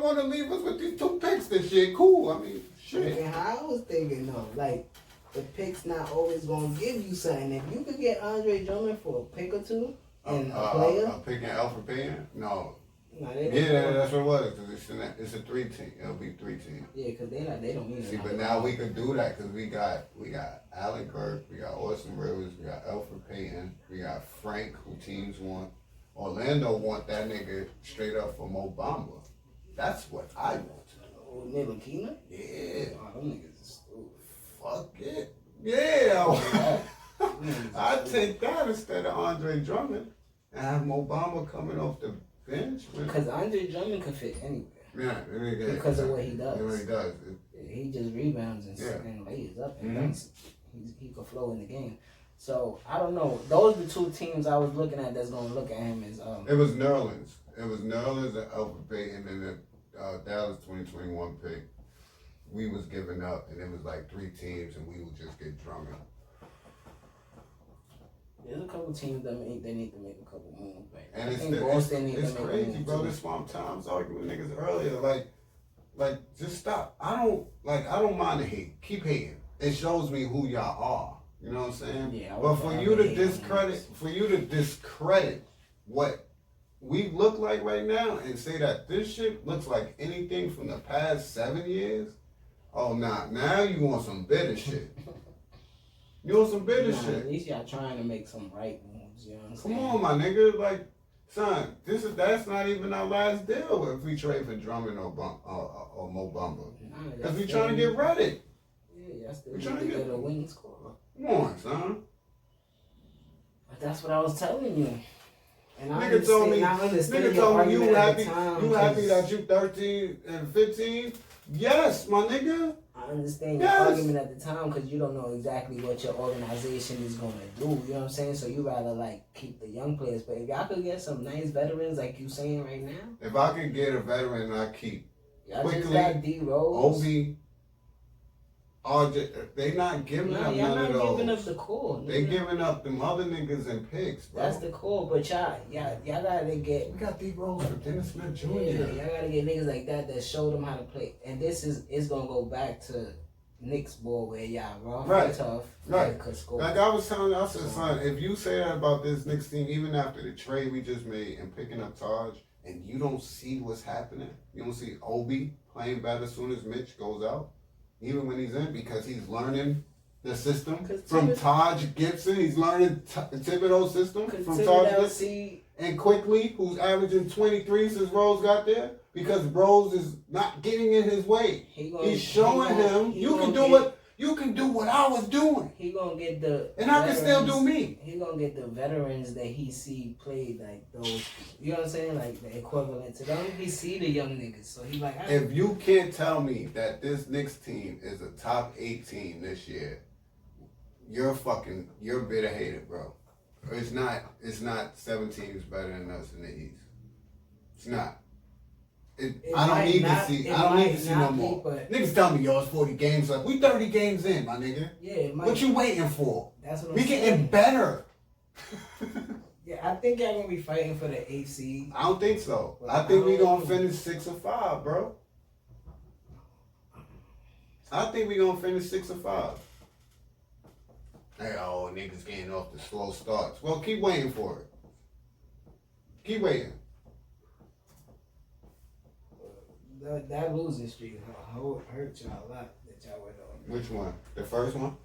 wanna leave us with these 2 picks this year, cool. I mean, shit. And how I was thinking though, like the pick's not always gonna give you something. If you could get Andre Drummond for a pick or 2 and a player, a pick and Alfred Payne? No. No, That's what it was. Cause it's a 3-team. It'll be 3-team. Yeah, cause they don't need. See, but now we could do that because we got Allen Kirk, we got Austin Rivers, we got Alfred Payton, we got Frank, who teams want. Orlando want that nigga straight up from Obama. That's what I want to know. Oh, Nigga Keena? Yeah. Oh, them niggas is stupid. Fuck it. Yeah. I'd take that instead of Andre Drummond and have Obama coming off the bench. Because Andre Drummond could fit anywhere. Yeah, because of what he does. What he does. He just rebounds and lays up and dunks. He could flow in the game. So I don't know. Those are the 2 teams I was looking at that's gonna look at him as It was Nerlens. It was Nerlens and Alfred Payton, and then the Dallas 2021 pick. We was giving up, and it was like 3 teams, and we would just get Drummond. There's a couple teams that they need to make a couple moves. And it's crazy, bro. This one time I was arguing with niggas earlier. Like, just stop. I don't mind the hate. Keep hating. It shows me who y'all are. You know what I'm saying? Yeah. But for you to discredit what we look like right now and say that this shit looks like anything from the past 7 years, oh nah, now you want some bitter shit. You want some bitter shit. At least y'all trying to make some right moves, you know what I'm saying? Come on, my nigga. Like, son, that's not even our last deal if we trade for Drummond or Mo Bamba. Because we trying to get ready. Yeah, y'all still trying to get a winning score. Come on, son. But that's what I was telling you. And nigga told me you happy that you 13 and 15? Yes, my nigga. I understand your argument at the time because you don't know exactly what your organization is going to do. You know what I'm saying? So you rather like keep the young players. But if y'all could get some nice veterans like you saying right now. If I could get a veteran, I keep y'all quickly, just got D Rose. Obi. They not giving up none of those. Y'all not giving up the core. They giving up them other niggas and picks, bro. That's the core, but y'all gotta get. We got D Rose for Dennis Smith Jr. Yeah, y'all gotta get niggas like that show them how to play. And this is gonna go back to Knicks ball where y'all rough and tough. Right. Like I was telling you, I said, son, if you say that about this Knicks team, even after the trade we just made and picking up Taj, and you don't see what's happening, you don't see Obi playing better as soon as Mitch goes out. Even when he's in, because he's learning the system from Taj Gibson. He's learning Thibodeau's system from Taj Gibson. And Quickly, who's averaging 23 since Rose got there, because Rose is not getting in his way. He's showing him you can do what I was doing. He gonna get the and I can still do me. He gonna get the veterans that he see play like those. You know what I'm saying? Like the equivalent to them. He see the young niggas, so he like. If you can't tell me that this Knicks team is a top 8 team this year, you're bitter hated, bro. It's not 7 teams better than us in the East. It's not. I don't need to see no more. Niggas tell me, yo, it's 40 games left. We 30 games in, my nigga. Yeah, what you waiting for? That's what we getting better. Yeah, I think y'all gonna be fighting for the AC. I don't think so. I think we gonna finish 6 or 5, bro. I think we gonna finish 6 or 5. Hey, niggas getting off the slow starts. Well, keep waiting for it. Keep waiting. That losing streak hurt y'all a lot that y'all went on. Which one? The first one?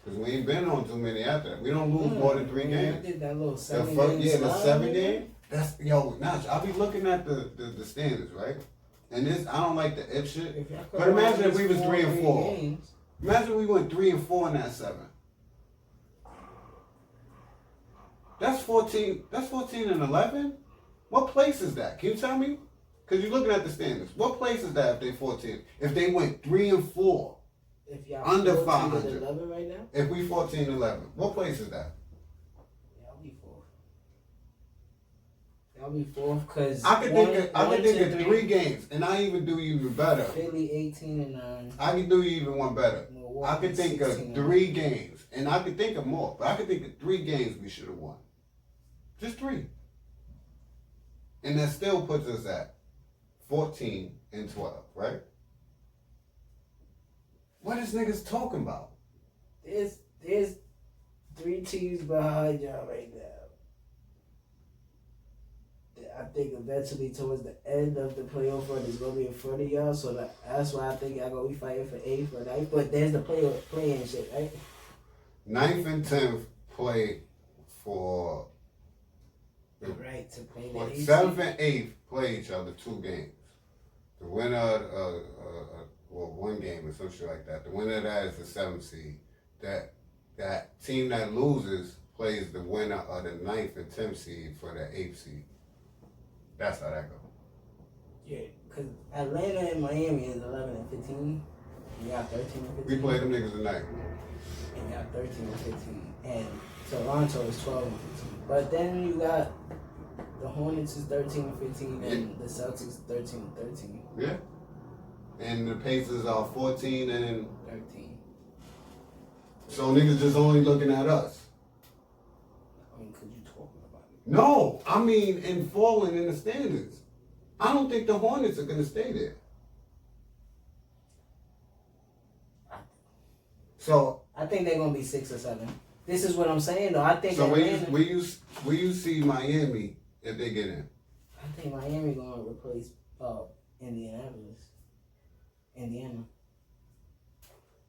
Because we ain't been on too many after that. We don't lose more than 3 games. I did that little 7 game. Yeah, the 7 game. That's Notch. I'll be looking at the standards, right? And this, I don't like the if shit. But imagine if we was 3 and 4. Games. Imagine we went 3 and 4 in that 7. That's 14. That's 14 and 11. What place is that? Can you tell me? Because you're looking at the standards. What place is that if they 14? If they went 3 and 4, if y'all under 500 right now? If we 14 11, what place is that? Y'all be 4. I'll be fourth because I could think of 3 games, and I even do you even better. Philly 18-9. I could do you even one better. Milwaukee, I could think of 3 games, and I could think of more, but I could think of 3 games we should have won. Just 3. And that still puts us at 14-12, right? What is niggas talking about? There's 3 teams behind y'all right now. I think eventually towards the end of the playoff run is gonna be in front of y'all, so that's why I think y'all gonna be fighting for 8th or 9th. But there's the play-in shit, right? 9th and 10th play for the right to play the 8th. 7th and 8th play each other 2 games. The winner, one game or some shit like that. The winner of that is the 7th seed. That team that loses plays the winner of the 9th and 10th seed for the 8th seed. That's how that goes. Yeah, because Atlanta and Miami is 11 and 15. You got 13 and 15. We play them niggas tonight. And you got 13 and 15. And Toronto is 12 and 15. But then you got the Hornets is 13 and 15 and the Celtics 13 and 13. Yeah. And the Pacers are 14 and 13. So niggas just only looking at us. I mean, could you talk about it? No, I mean in falling in the standards. I don't think the Hornets are gonna stay there. So I think they're gonna be 6 or 7. This is what I'm saying though. I think so where you see Miami if they get in? I think Miami gonna replace Indiana.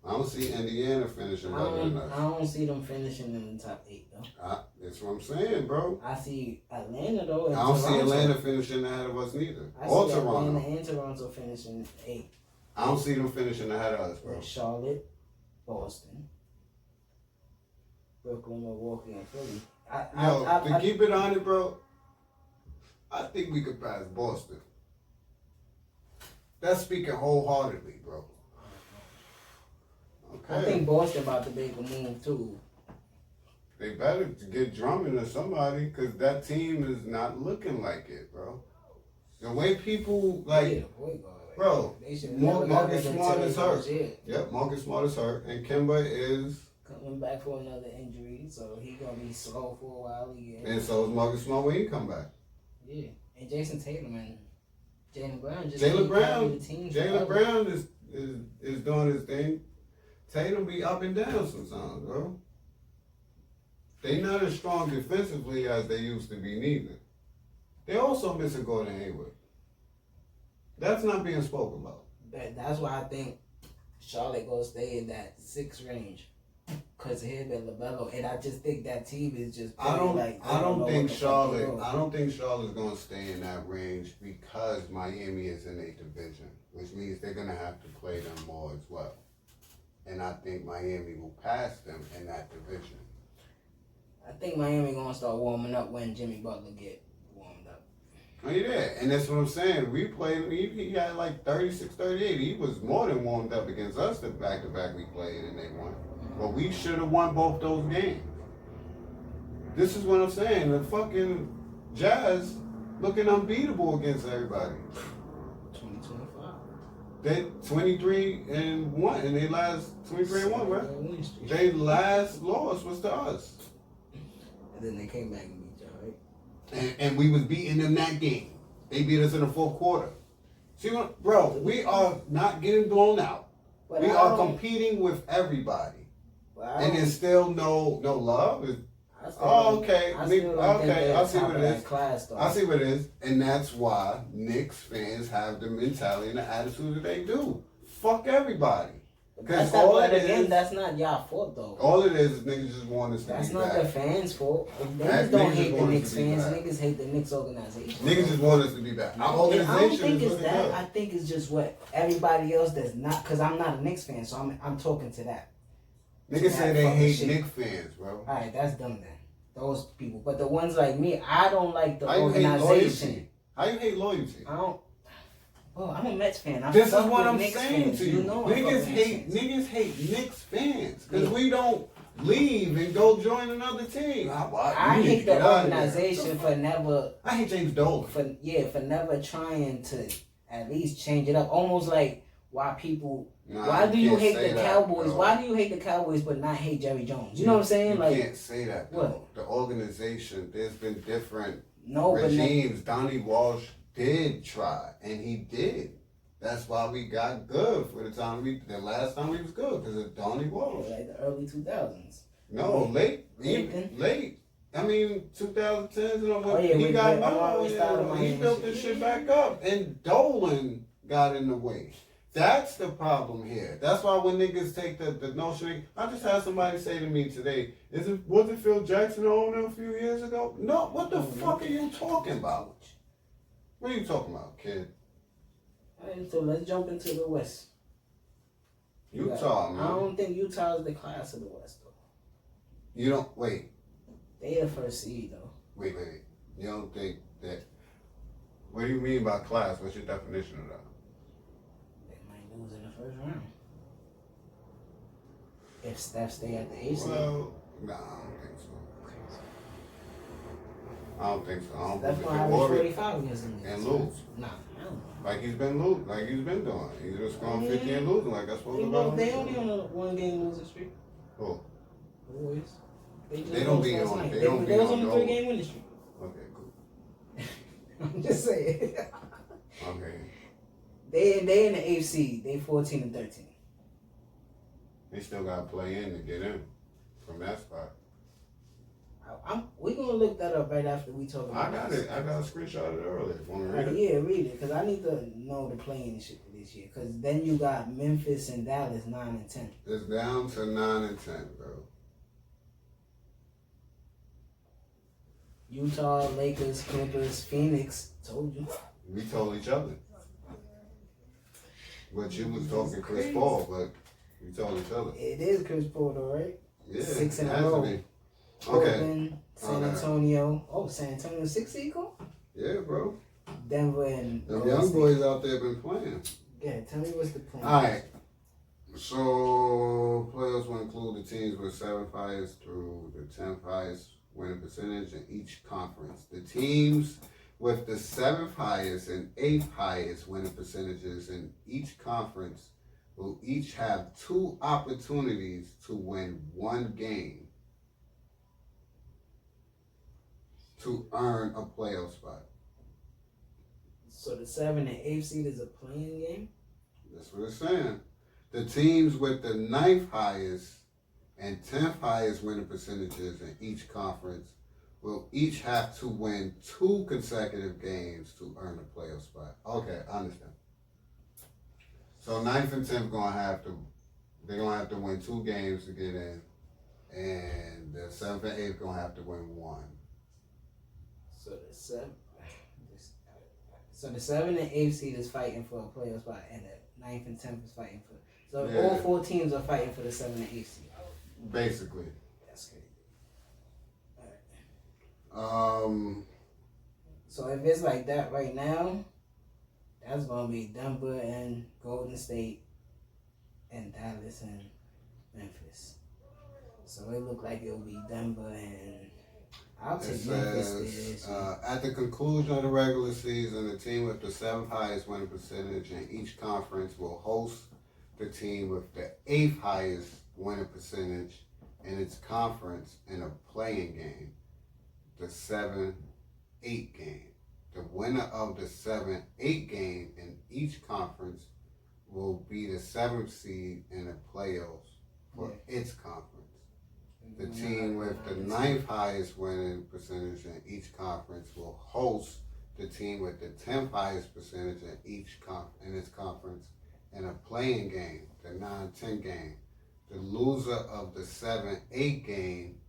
I don't see Indiana finishing better than us. I don't see them finishing in the top 8 though. That's what I'm saying, bro. I see Atlanta though. And I don't Toronto. See Atlanta finishing ahead of us neither. I Or see Toronto. Atlanta and Toronto finishing 8. I don't see them finishing ahead of us, bro. With Charlotte, Boston, Brooklyn, Milwaukee, and Philly. To keep it on it, bro, I think we could pass Boston. That's speaking wholeheartedly, bro. Okay. I think Boston about to make a move too. They better get Drummond or somebody, because that team is not looking like it, bro. The way people, like, bro, Marcus Smart is hurt. Yep, Marcus Smart is hurt, and Kemba is coming back for another injury, so he gonna be slow for a while again. And so is Marcus Smart when he come back. Yeah, and Jason Tatum and Jaylen Brown just Jaylen Brown is doing his thing. Tatum be up and down sometimes, bro. They not as strong defensively as they used to be neither. They also missing Gordon Hayward. That's not being spoken about. That's why I think Charlotte gonna stay in that 6 range. Cause of him and LaMelo, and I just think that team is just. I don't think Charlotte's gonna stay in that range because Miami is in a division, which means they're gonna have to play them more as well. And I think Miami will pass them in that division. I think Miami gonna start warming up when Jimmy Butler get warmed up. Oh, yeah, and that's what I'm saying. We played. He had like 36, 38. He was more than warmed up against us the back-to-back we played, and they won. But we should have won both those games. This is what I'm saying. The fucking Jazz looking unbeatable against everybody. 2025. They 23-1, and they last 23-1, right? They last loss was to us. And then they came back and beat y'all, right? And we was beating them that game. They beat us in the 4th quarter. See what, bro? We are not getting blown out. But we are competing with everybody. And there's still no love. Okay. I see what it is. I see what it is. And that's why Knicks fans have the mentality and the attitude that they do. Fuck everybody. That's not y'all fault though. All it is niggas just want us to be back. That's not the fans' fault. Niggas don't hate the Knicks fans. Niggas hate the Knicks organization. Niggas just want us to be back. Our organization I don't think is it's that. I think it's just what everybody else does not. Because I'm not a Knicks fan, so I'm talking to that. Niggas say they hate Knicks fans, bro. Alright, that's dumb then. Those people. But the ones like me, I don't like the organization. How you hate loyalty? I don't. Well, I'm a Mets fan. This is what I'm saying fans. to you. You know niggas hate Knicks fans. Because we don't leave and go join another team. I hate the organization for never. I hate James Dolan. For never trying to at least change it up. Almost like why people. Why do you hate the Cowboys? Bro. Why do you hate the Cowboys but not hate Jerry Jones? You know what I'm saying? You can't say that. Bro. What? The organization. There's been different regimes. Donnie Walsh did try, and he did. That's why we got good for the last time we was good, because of Donnie Walsh. Like the early 2000s. No, late. I mean, 2010s. He got more. He built this shit back up, and Dolan got in the way. That's the problem here. That's why when niggas take the notion, I just had somebody say to me today, wasn't Phil Jackson owner a few years ago? No, what the fuck are you talking about? What are you talking about, kid? Alright, so let's jump into the West. Utah, man. I don't think Utah is the class of the West, though. You don't, wait. They the first seed, though. Wait. You don't think that, what do you mean by class? What's your definition of that? Lose in the first round. If Steph stay at the AC. Well, nah, I don't think so. I don't think so. Steph gonna average 45 against them. And lose. Nah, I don't know. Like he's been doing. He's just going 50 and losing like that's supposed to be. They only on a 1-game losing streak. Who? The Warriors. They don't be on. They was on a 3-game winning streak. Okay, cool. I'm just saying. Okay. They in the AFC. They 14 and 13. They still got to play in to get in from that spot. We're gonna look that up right after we talk about I got it. I got a screenshot of it earlier. Want to read it? Yeah, read it, because I need to know the playing shit for this year. Because then you got Memphis and Dallas 9 and 10. It's down to 9 and 10, bro. Utah, Lakers, Clippers, Phoenix. Told you. We told each other. But you was talking Chris Paul, but we told each other. It is Chris Paul, though, right? Yeah. 6 in a row. Okay. San Antonio. Oh, San Antonio 6 seed go? Yeah, bro. Denver and them young boys out there been playing. Yeah, tell me what's the plan. All right. So playoffs will include the teams with 7th highest through the 10th highest winning percentage in each conference. The teams with the 7th highest and 8th highest winning percentages in each conference will each have 2 opportunities to win 1 game to earn a playoff spot. So the 7th and 8th seed is a playing game? That's what it's saying. The teams with the 9th highest and 10th highest winning percentages in each conference will each have to win 2 consecutive games to earn a playoff spot. Okay, I understand. So 9th and 10th they're gonna have to win 2 games to get in, and the 7th and 8th gonna have to win 1. So the 7th and 8th seed is fighting for a playoff spot, and the 9th and 10th is fighting for. So all 4 teams are fighting for the 7th and 8th seed. Basically. That's crazy. All right. So if it's like that right now, that's gonna be Denver and Golden State, and Dallas and Memphis. So it look like it'll be Denver and. I'll take Memphis. At the conclusion of the regular season, the team with the 7th highest winning percentage in each conference will host the team with the 8th highest winning percentage in its conference in a playing game, the 7-8 game. The winner of the 7-8 game in each conference will be the 7th seed in the playoffs for its conference. The team with the 9th highest winning percentage in each conference will host the team with the 10th highest percentage in its conference in a playing game, the 9-10 game. The loser of the 7-8 game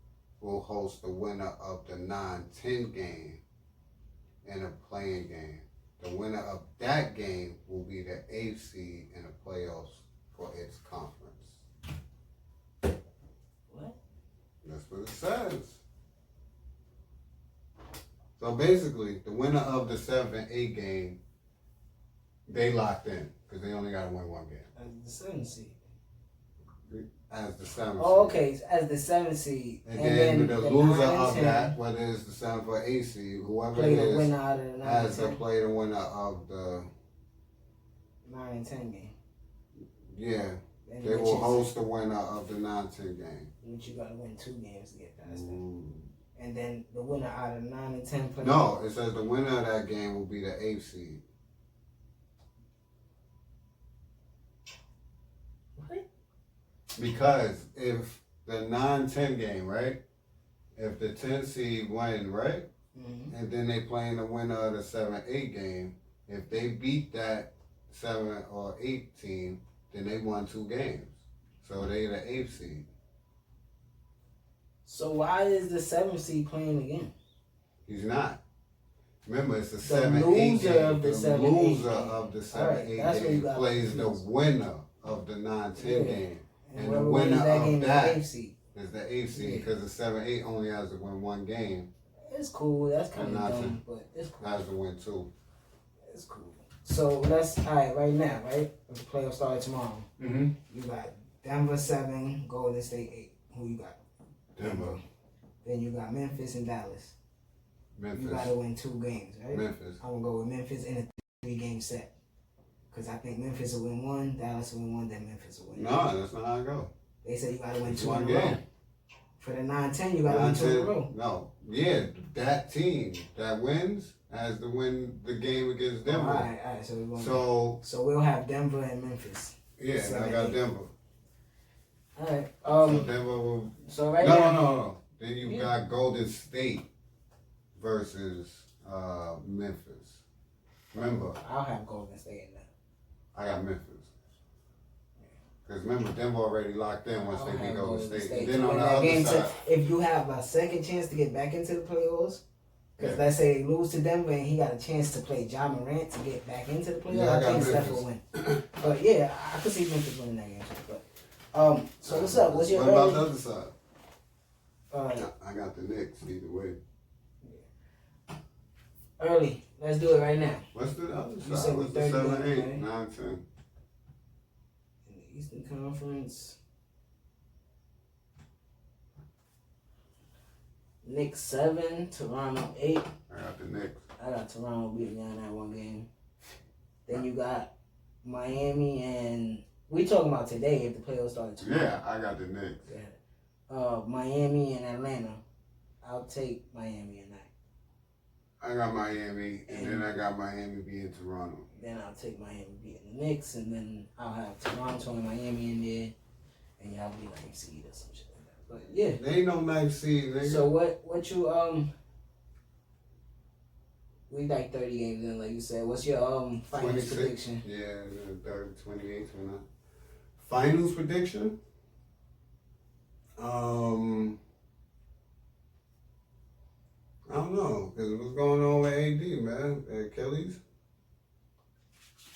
will host the winner of the 9-10 game in a playing game. The winner of that game will be the 8th seed in the playoffs for its conference. What? That's what it says. So basically, the winner of the 7 and 8 game, they locked in because they only got to win 1 game. The 7th seed. as the 7th. Oh, okay, as the 7th seed. And then the loser 9 and of 10 that, whether it's the 7th or 8th seed, whoever play it the is, winner out of the 9 has and to 10. play the winner of the 9 and 10 game. Yeah. And They will host the winner of the 9-10 game. Which you gotta win 2 games to get past that. Mm. And then the winner out of 9 and 10 play. No, it says the winner of that game will be the 8th seed. What? Because if the 9-10 game, right? If the 10 seed win, right? Mm-hmm. And then they playing the winner of the 7-8 game, if they beat that 7 or 8 team, then they won 2 games. So they the 8th seed. So why is the 7th seed playing again? He's not. Remember, it's the The 7-8 loser game. of the The 7-8 loser game. of the Alright, 7-8 that's what you game got plays the confused. winner of the 9-10 game. And the whoever winner wins that of game that is the 8th seed. is the 8th seed because the 7-8 only has to win 1 game. It's cool. That's kind of And dumb, but it's cool. Has to win 2. It's cool. So let's, alright, right now, right? If the playoffs start tomorrow, Mm-hmm. you got Denver 7, Golden State 8. Who you got? Denver. Then you got Memphis and Dallas. Memphis. You gotta win 2 games, right? Memphis. I'm gonna go with Memphis in a 3-game set. Because I think Memphis will win 1, Dallas will win 1, then Memphis will win. No, that's not how it go. They say you gotta win It's 2 one in a row. game. For the 9-10, you gotta win 2 in a row. No. Yeah, that team that wins has to win the game against Denver. Alright, so we're going So we'll have Denver and Memphis. yeah, I got Denver. Alright. So Denver will. So right No, now. no. Then you got Golden State versus Memphis. Remember, I'll have Golden State in there. I got Memphis. Because remember, Denver already locked in once they beat Golden State. And then on the other side, if you have a second chance to get back into the playoffs, because let's say they lose to Denver and he got a chance to play Ja Morant to get back into the playoffs, Yeah, I I got think Steph Memphis. will win. But yeah, I could see Memphis winning that game too. But so what's up? What's your what about early? the other side? I got the Knicks either way. Early. Let's do it right now. What's the other You side? said What's we the 30 7, games, 8, right? 9, 10? In the Eastern Conference, Knicks 7, Toronto 8. I got the Knicks. I got Toronto beating down that 1 game. Then you got Miami and we talking about today if the playoffs started tomorrow. Yeah, I got the Knicks. Miami and Atlanta. I'll take Miami and that. I got Miami, and then I got Miami beating Toronto. Then I'll take Miami beating the Knicks, and then I'll have Toronto and Miami in there, and y'all be like seed or some shit like that. But yeah. They ain't no 9th seed, nigga. So what you we like 30 games in, like you said. What's your finals 26? prediction? Yeah, 30, 28, 29. Finals prediction? I don't know, because what's going on with AD, man? Achilles?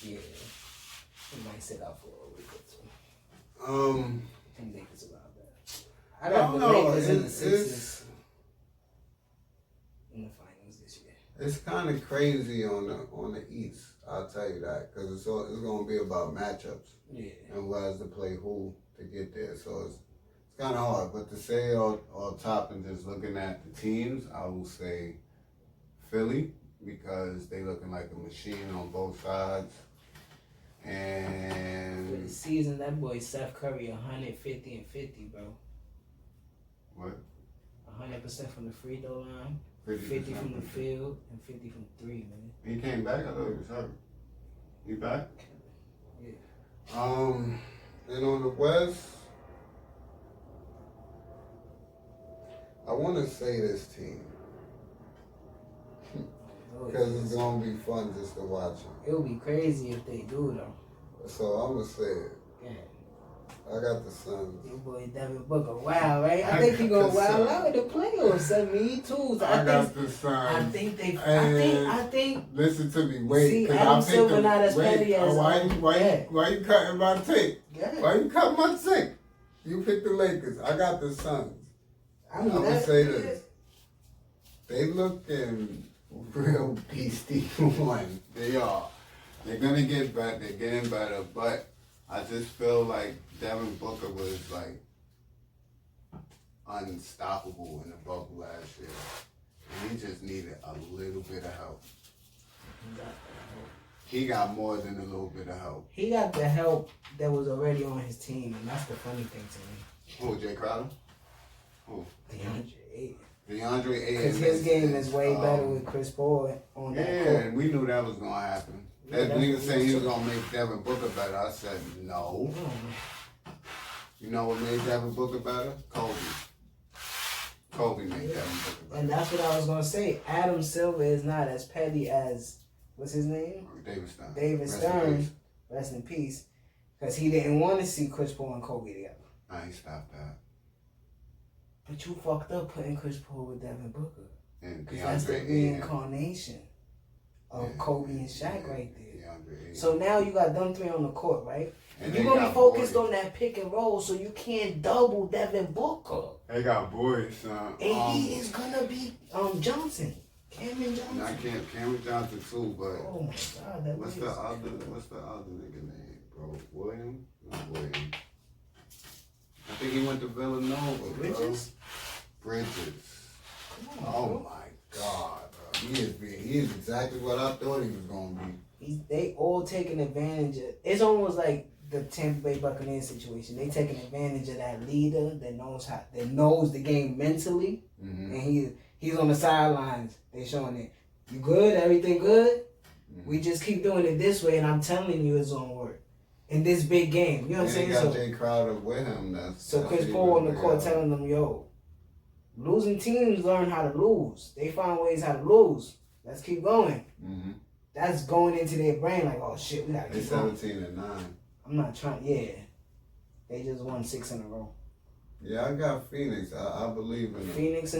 Yeah. He might sit out for a week or 2. I think they could survive that. I got the Lakers and the Sixers in the finals this year. It's kind of crazy on the East, I'll tell you that, because it's going to be about matchups. Yeah. And who has to play who to get there. So it's kind of hard. But to say on top and just looking at the teams, I will say Philly, because they looking like a machine on both sides. For the And season, that boy Steph Curry 150 and 50, bro. what? 100% from the free throw line, 50 50% from the field, and 50 from 3, man. He came back. I thought he was hurt. He back? Yeah. And on the West, I want to say this team because it's gonna be fun just to watch them. It would be crazy if they do, though. So I'm gonna say it. Yeah. I got the Suns. Your boy Devin Booker, wow, right? I think he gonna wild out in the playoffs. 72. I got the Suns. I think. Listen to me, wait. See, 'cause Adam I picked Silver them. not as Wait, petty as. why you cutting my tape? Yeah. Why you cutting my tape? You picked the Lakers. I got the Suns. I'm gonna say this. They looking real beastie. One, they are. They're gonna get better. They're getting better, but I just feel like Devin Booker was like unstoppable in the bubble last year. And he just needed a little bit of help. He got more than a little bit of help. He got the help that was already on his team, and that's the funny thing to me. Who, Jay Crowder? Who? DeAndre Ayton. DeAndre Ayton. Because his game is way better with Chris Paul on that court. Yeah, and we knew that was going to happen. That nigga said he was going to make Devin Booker better. I said, no. You know what made Devin Booker better? Kobe. Kobe made Devin Booker better. And that's what I was going to say. Adam Silver is not as petty as, what's his name? David Stern. David Stern. Rest in peace. Because he didn't want to see Chris Paul and Kobe together. I ain't stopped that. But you fucked up putting Chris Paul with Devin Booker. And because that's the reincarnation of Kobe and Shaq right there. So now you got them three on the court, right? And you're going to be focused on that pick and roll, so you can't double Devin Booker. They got boys, and he is going to be Johnson. Cameron Johnson. Not Cameron Johnson too, but oh my God, what's the other nigga name, bro? William? Not William. I think he went to Villanova. Bridges? Bridges. Come on, oh my God, bro. He is exactly what I thought he was gonna be. They all taking advantage of. It's almost like the Tampa Bay Buccaneers situation. They taking advantage of that leader that knows the game mentally, and he's on the sidelines. They showing it. You good? Everything good? We just keep doing it this way, and I'm telling you, it's gonna work in this big game. You know what I'm saying? He got Jay Crowder with him. So Chris Paul on the court telling them, "Yo, losing teams learn how to lose. They find ways how to lose. Let's keep going." That's going into their brain like, "Oh shit, we gotta keep going." 17-9. I'm not trying. Yeah, they just won 6 in a row. Yeah, I got Phoenix. I believe in Phoenix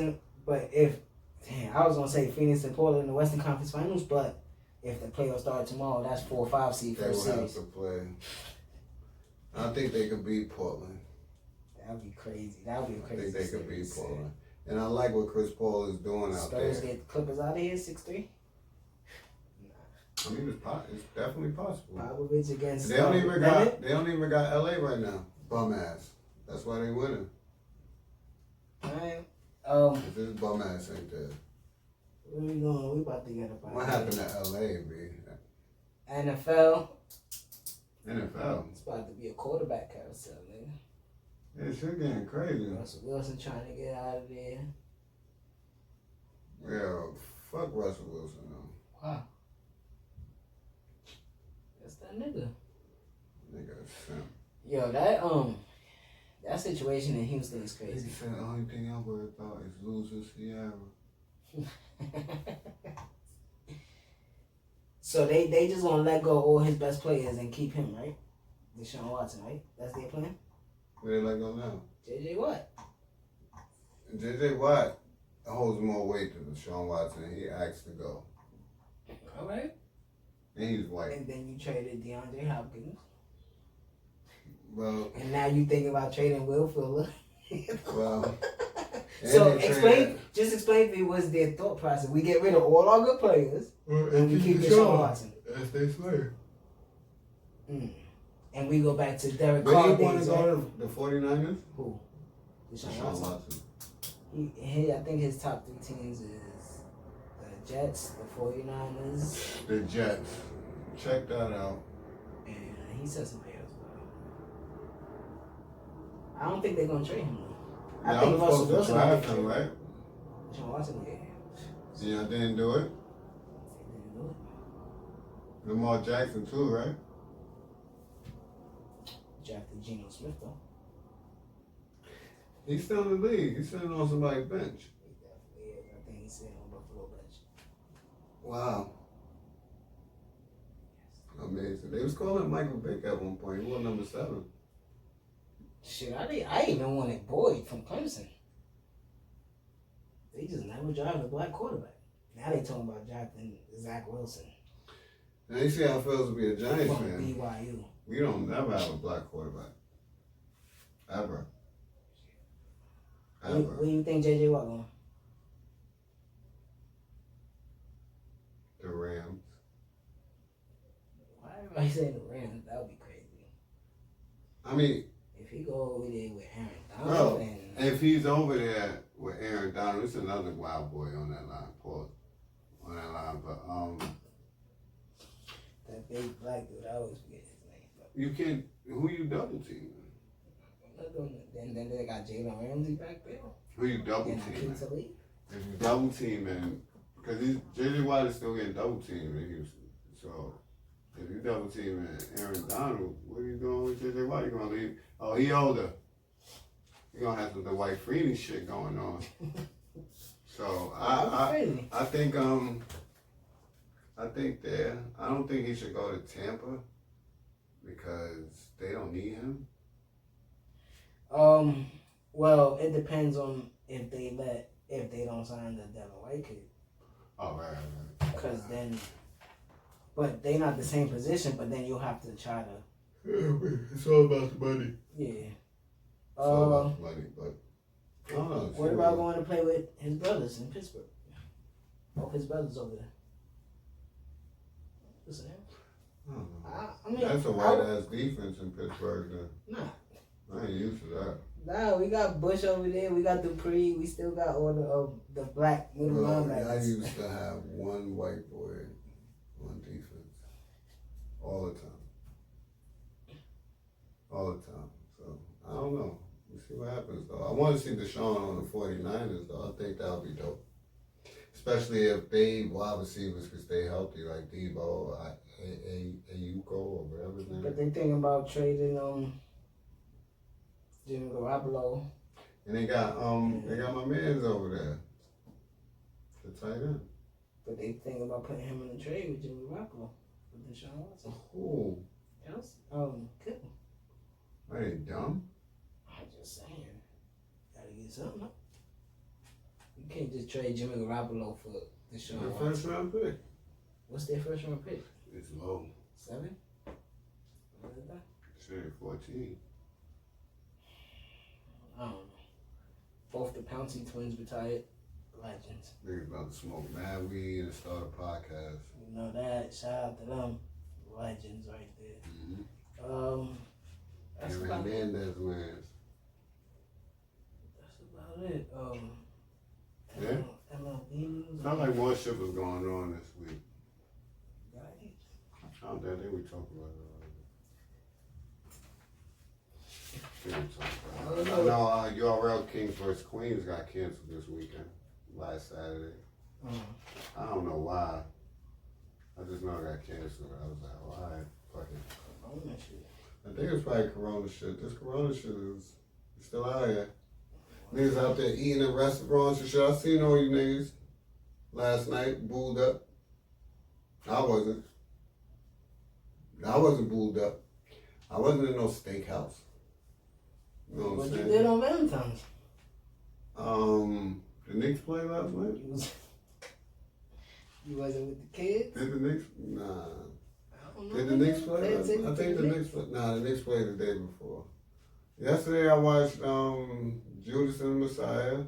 I was gonna say Phoenix and Portland in the Western Conference Finals, but if the playoffs start tomorrow, that's 4 or 5 seed first series. They will have to play. I think they could beat Portland. That would be crazy. That would be a crazy. I think they could beat Portland. And I like what Chris Paul is doing out there. Spurs get Clippers out of here 6-3. I mean, it's definitely possible. Popovich against they don't even got LA right now. Bum ass. That's why they winning. Alright. This bum ass ain't there. Where we going? We about to get up. What happened to LA, B? NFL. It's about to be a quarterback carousel, nigga. Yeah, shit getting crazy. Russell Wilson trying to get out of there. Yeah, fuck Russell Wilson though. Wow. That's that nigga. Nigga, simp. Yo, that situation in Houston is crazy. He said the only thing I worry about is losing Sierra. So they just gonna let go of all his best players and keep him, right? Deshaun Watson, right? That's their plan? Where they let go now? JJ Watt. JJ Watt holds more weight than Deshaun Watson. He asked to go. All right. And he's white. And then you traded DeAndre Hopkins. Well. And now you thinking about trading Will Fuller. Well. So explain to me what's their thought process. We get rid of all our good players and we keep Deshaun Watson. As they say. And we go back to Derek Carr. But he want to go to the 49ers? Who? Deshaun Watson. I think his top 3 teams is the Jets, the 49ers. The Jets. Check that out. And he said somebody else. I don't think they're going to trade him. I think Russell Wilson draft him, right? Deshaun Watson, yeah. Yeah, didn't do it. Lamar Jackson too, right? Drafted Geno Smith though. He's still in the league. He's sitting on somebody's bench. He definitely is. I think he's sitting on Buffalo bench. Wow. Amazing. They was calling Michael Vick at one point. He was number 7. Shit, I even wanted Boyd from Clemson. They just never drafted a black quarterback. Now they talking about drafting Zach Wilson. Now you see how it feels to be a Giants from fan. BYU. We don't never have a black quarterback. Ever. Where do you think JJ Watt going? The Rams. Why everybody saying the Rams? That would be crazy. I mean, he go over there with Aaron Bro, Donald and if he's over there with Aaron Donald, it's another wild boy on that line, Paul. On that line, but that big black dude, I always forget his name. But you can't. Who you double teaming? then they got Jalen Ramsey back there. Who you double And teaming? Akeem Talib. If you double teaming, because JJ Watt is still getting double teamed in Houston. So if you double teaming Aaron Donald, what are you doing with JJ Watt? You gonna leave? Oh, he older. You gonna have some the White Freeney shit going on. So I think there. I don't think he should go to Tampa because they don't need him. Well, it depends on if they don't sign the Devin White kid. Oh, right. Because then, but they not the same position. But then you'll have to try to. Yeah, it's all about the money. Yeah. It's all about the money, but I don't know. What about going to play with his brothers in Pittsburgh? Oh, his brothers over there. What's that? I don't know. I mean, That's a white ass defense in Pittsburgh. Nah. I ain't used to that. Nah, we got Bush over there. We got Dupree. We still got all the black middle linebackers. I used to have one white boy on defense all the time. So I don't know. We'll see what happens though. I want to see Deshaun on the 49ers though. I think that'll be dope. Especially if they wide receivers can stay healthy, like Debo, Ayuko, or whatever his name. But they thinking about trading Jimmy Garoppolo. And they got my mans over there. The tight end. But they thinking about putting him in a trade with Jimmy Garoppolo with Deshaun Watson. Who? Good. Are they dumb? I'm just saying. Gotta get something up. You can't just trade Jimmy Garoppolo for Deshaun The Watson. first round pick. What's their first round pick? It's low. 7? What is that? Say 14. I don't know. Both the Pouncey twins retired. Legends. Niggas about to smoke mad weed and start a podcast. You know that. Shout out to them. Legends right there. Mm-hmm. That's about it. Hernandez wins. That's about it. Yeah? MLB news. Sound like more shit was going on this week. Right. I don't think we talked about it. I know URL Kings vs. Queens got canceled this weekend, last Saturday. I don't know why. I just know it got canceled. I was like, why? Fucking. Corona shit. I think it's probably Corona shit. This Corona shit is still out here. Niggas out there eating in restaurants and shit. I seen all you niggas last night, booed up. I wasn't booed up. I wasn't in no steakhouse. You know what I'm saying? You did on Valentine's? The Knicks played last night? You wasn't with the kids? Did the Knicks? Nah. I don't know. Did the Knicks play? I think the Knicks played. Nah, the Knicks played the day before. Yesterday I watched Judas and the Messiah.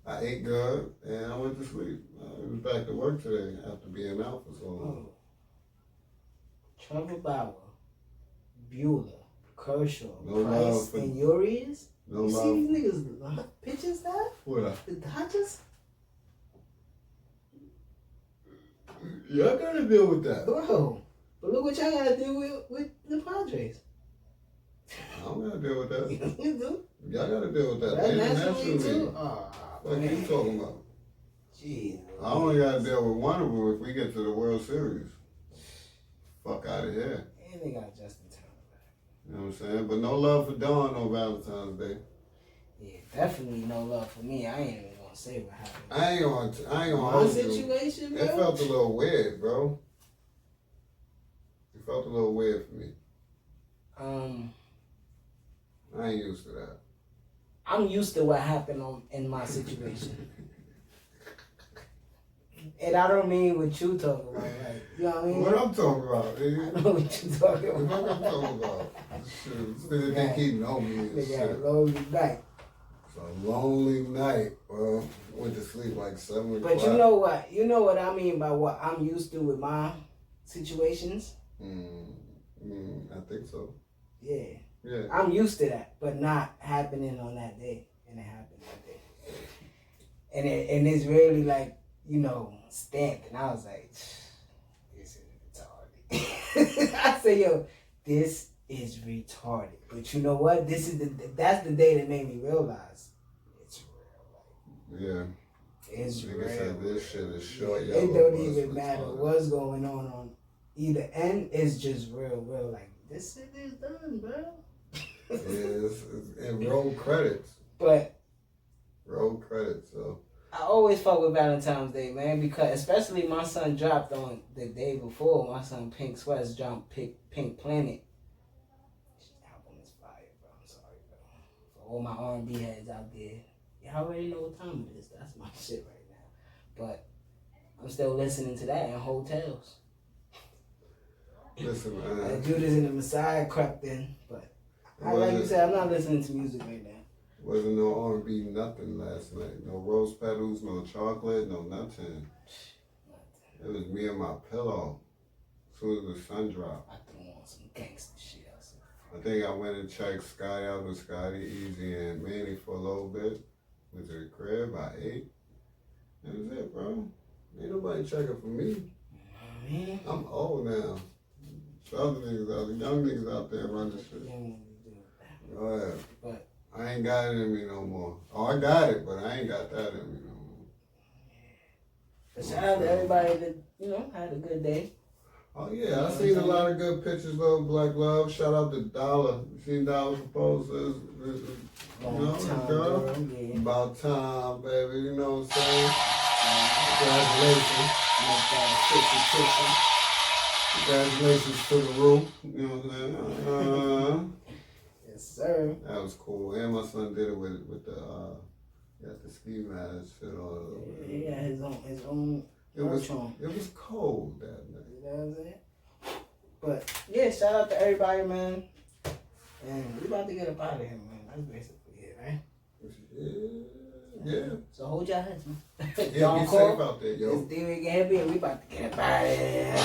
I ate good and I went to sleep. I was back to work today after being out for so long. Trevor Bauer, Bueller, Kershaw, No Price, love for- and Urias. No You love. see these niggas pitches that? What? The Dodgers? Y'all gotta deal with that. Bro, but look what y'all gotta do with the Padres. I don't gotta deal with that. You do? Y'all gotta deal with that. That They National National League too? League. Oh, What are you talking about? Jeez. I only gotta deal with one of them if we get to the World Series. Fuck out of here. And they got Justin Turner back. You know what I'm saying? But no love for Dawn on Valentine's Day. Yeah, definitely no love for me. I ain't even gonna say what happened. I ain't gonna My hold you. situation, bro. It felt a little weird, bro. It felt a little weird for me. I ain't used to that. I'm used to what happened in my situation. And I don't mean what you talking about, like, you know what I mean? What I'm talking about, I nigga. know what you talking What about. I'm talking about. Shit, they think he know me and They got a shit. lonely night. It's a lonely night, bro. Went to sleep like 7 o'clock. But you know what I mean by what I'm used to with my situations? I think so. Yeah. Yeah. I'm used to that, but not happening on that day. And it happened that day. And it's really like, you know, stamped. And I was like, this is retarded. I say, yo, this is retarded. But you know what? That's the day that made me realize it's real. Yeah. It's Nigga real. said this shit is short. It don't even matter what's going on either end. It's just real. Like, this shit is done, bro. Yeah, it's and roll credits. But roll credits, so I always fuck with Valentine's Day, man, because especially my son dropped on the day before. My son Pink Sweats dropped Pink Planet. This album is fire, bro. I'm sorry, bro. For all my R&B heads out there, y'all already know what time it is. That's my shit right now. But I'm still listening to that in hotels. listen, man. Judas and the Messiah crept in, but like you said, I'm not listening to music right now. Wasn't no R&B nothing last night. No rose petals, no chocolate, no nothing. It was me and my pillow. As soon as the sun dropped. I threw on some gangster shit. I think I went and checked Scotty out with Scotty, Easy, and Manny for a little bit. Went to the crib, I ate. That was it, bro. Ain't nobody checking for me. I'm old now. Other niggas out there, young niggas out there running shit. Go ahead. But I ain't got it in me no more. Oh, I got it, but I ain't got that in me no more. But shout out to everybody that, you know, had a good day. Oh yeah, I seen a lot of good pictures of Black Love. Shout out to Dollar. You seen Dollar propose this you know, time, girl? Yeah. About time, baby. You know what I'm saying? Congratulations. Congratulations to the roof. You know what I'm saying? Yes, sir. That was cool. And my son did it with the got the ski mask shit on. Yeah, his own. It was cold that night. You know what I'm saying? But yeah, shout out to everybody, man. And we about to get up out of here, man. That's basically it, right? Yeah. So hold your heads, man. Yeah, be safe out there, yo. It's Thedoncoreanddricanhippieshow, and we about to get up out of here.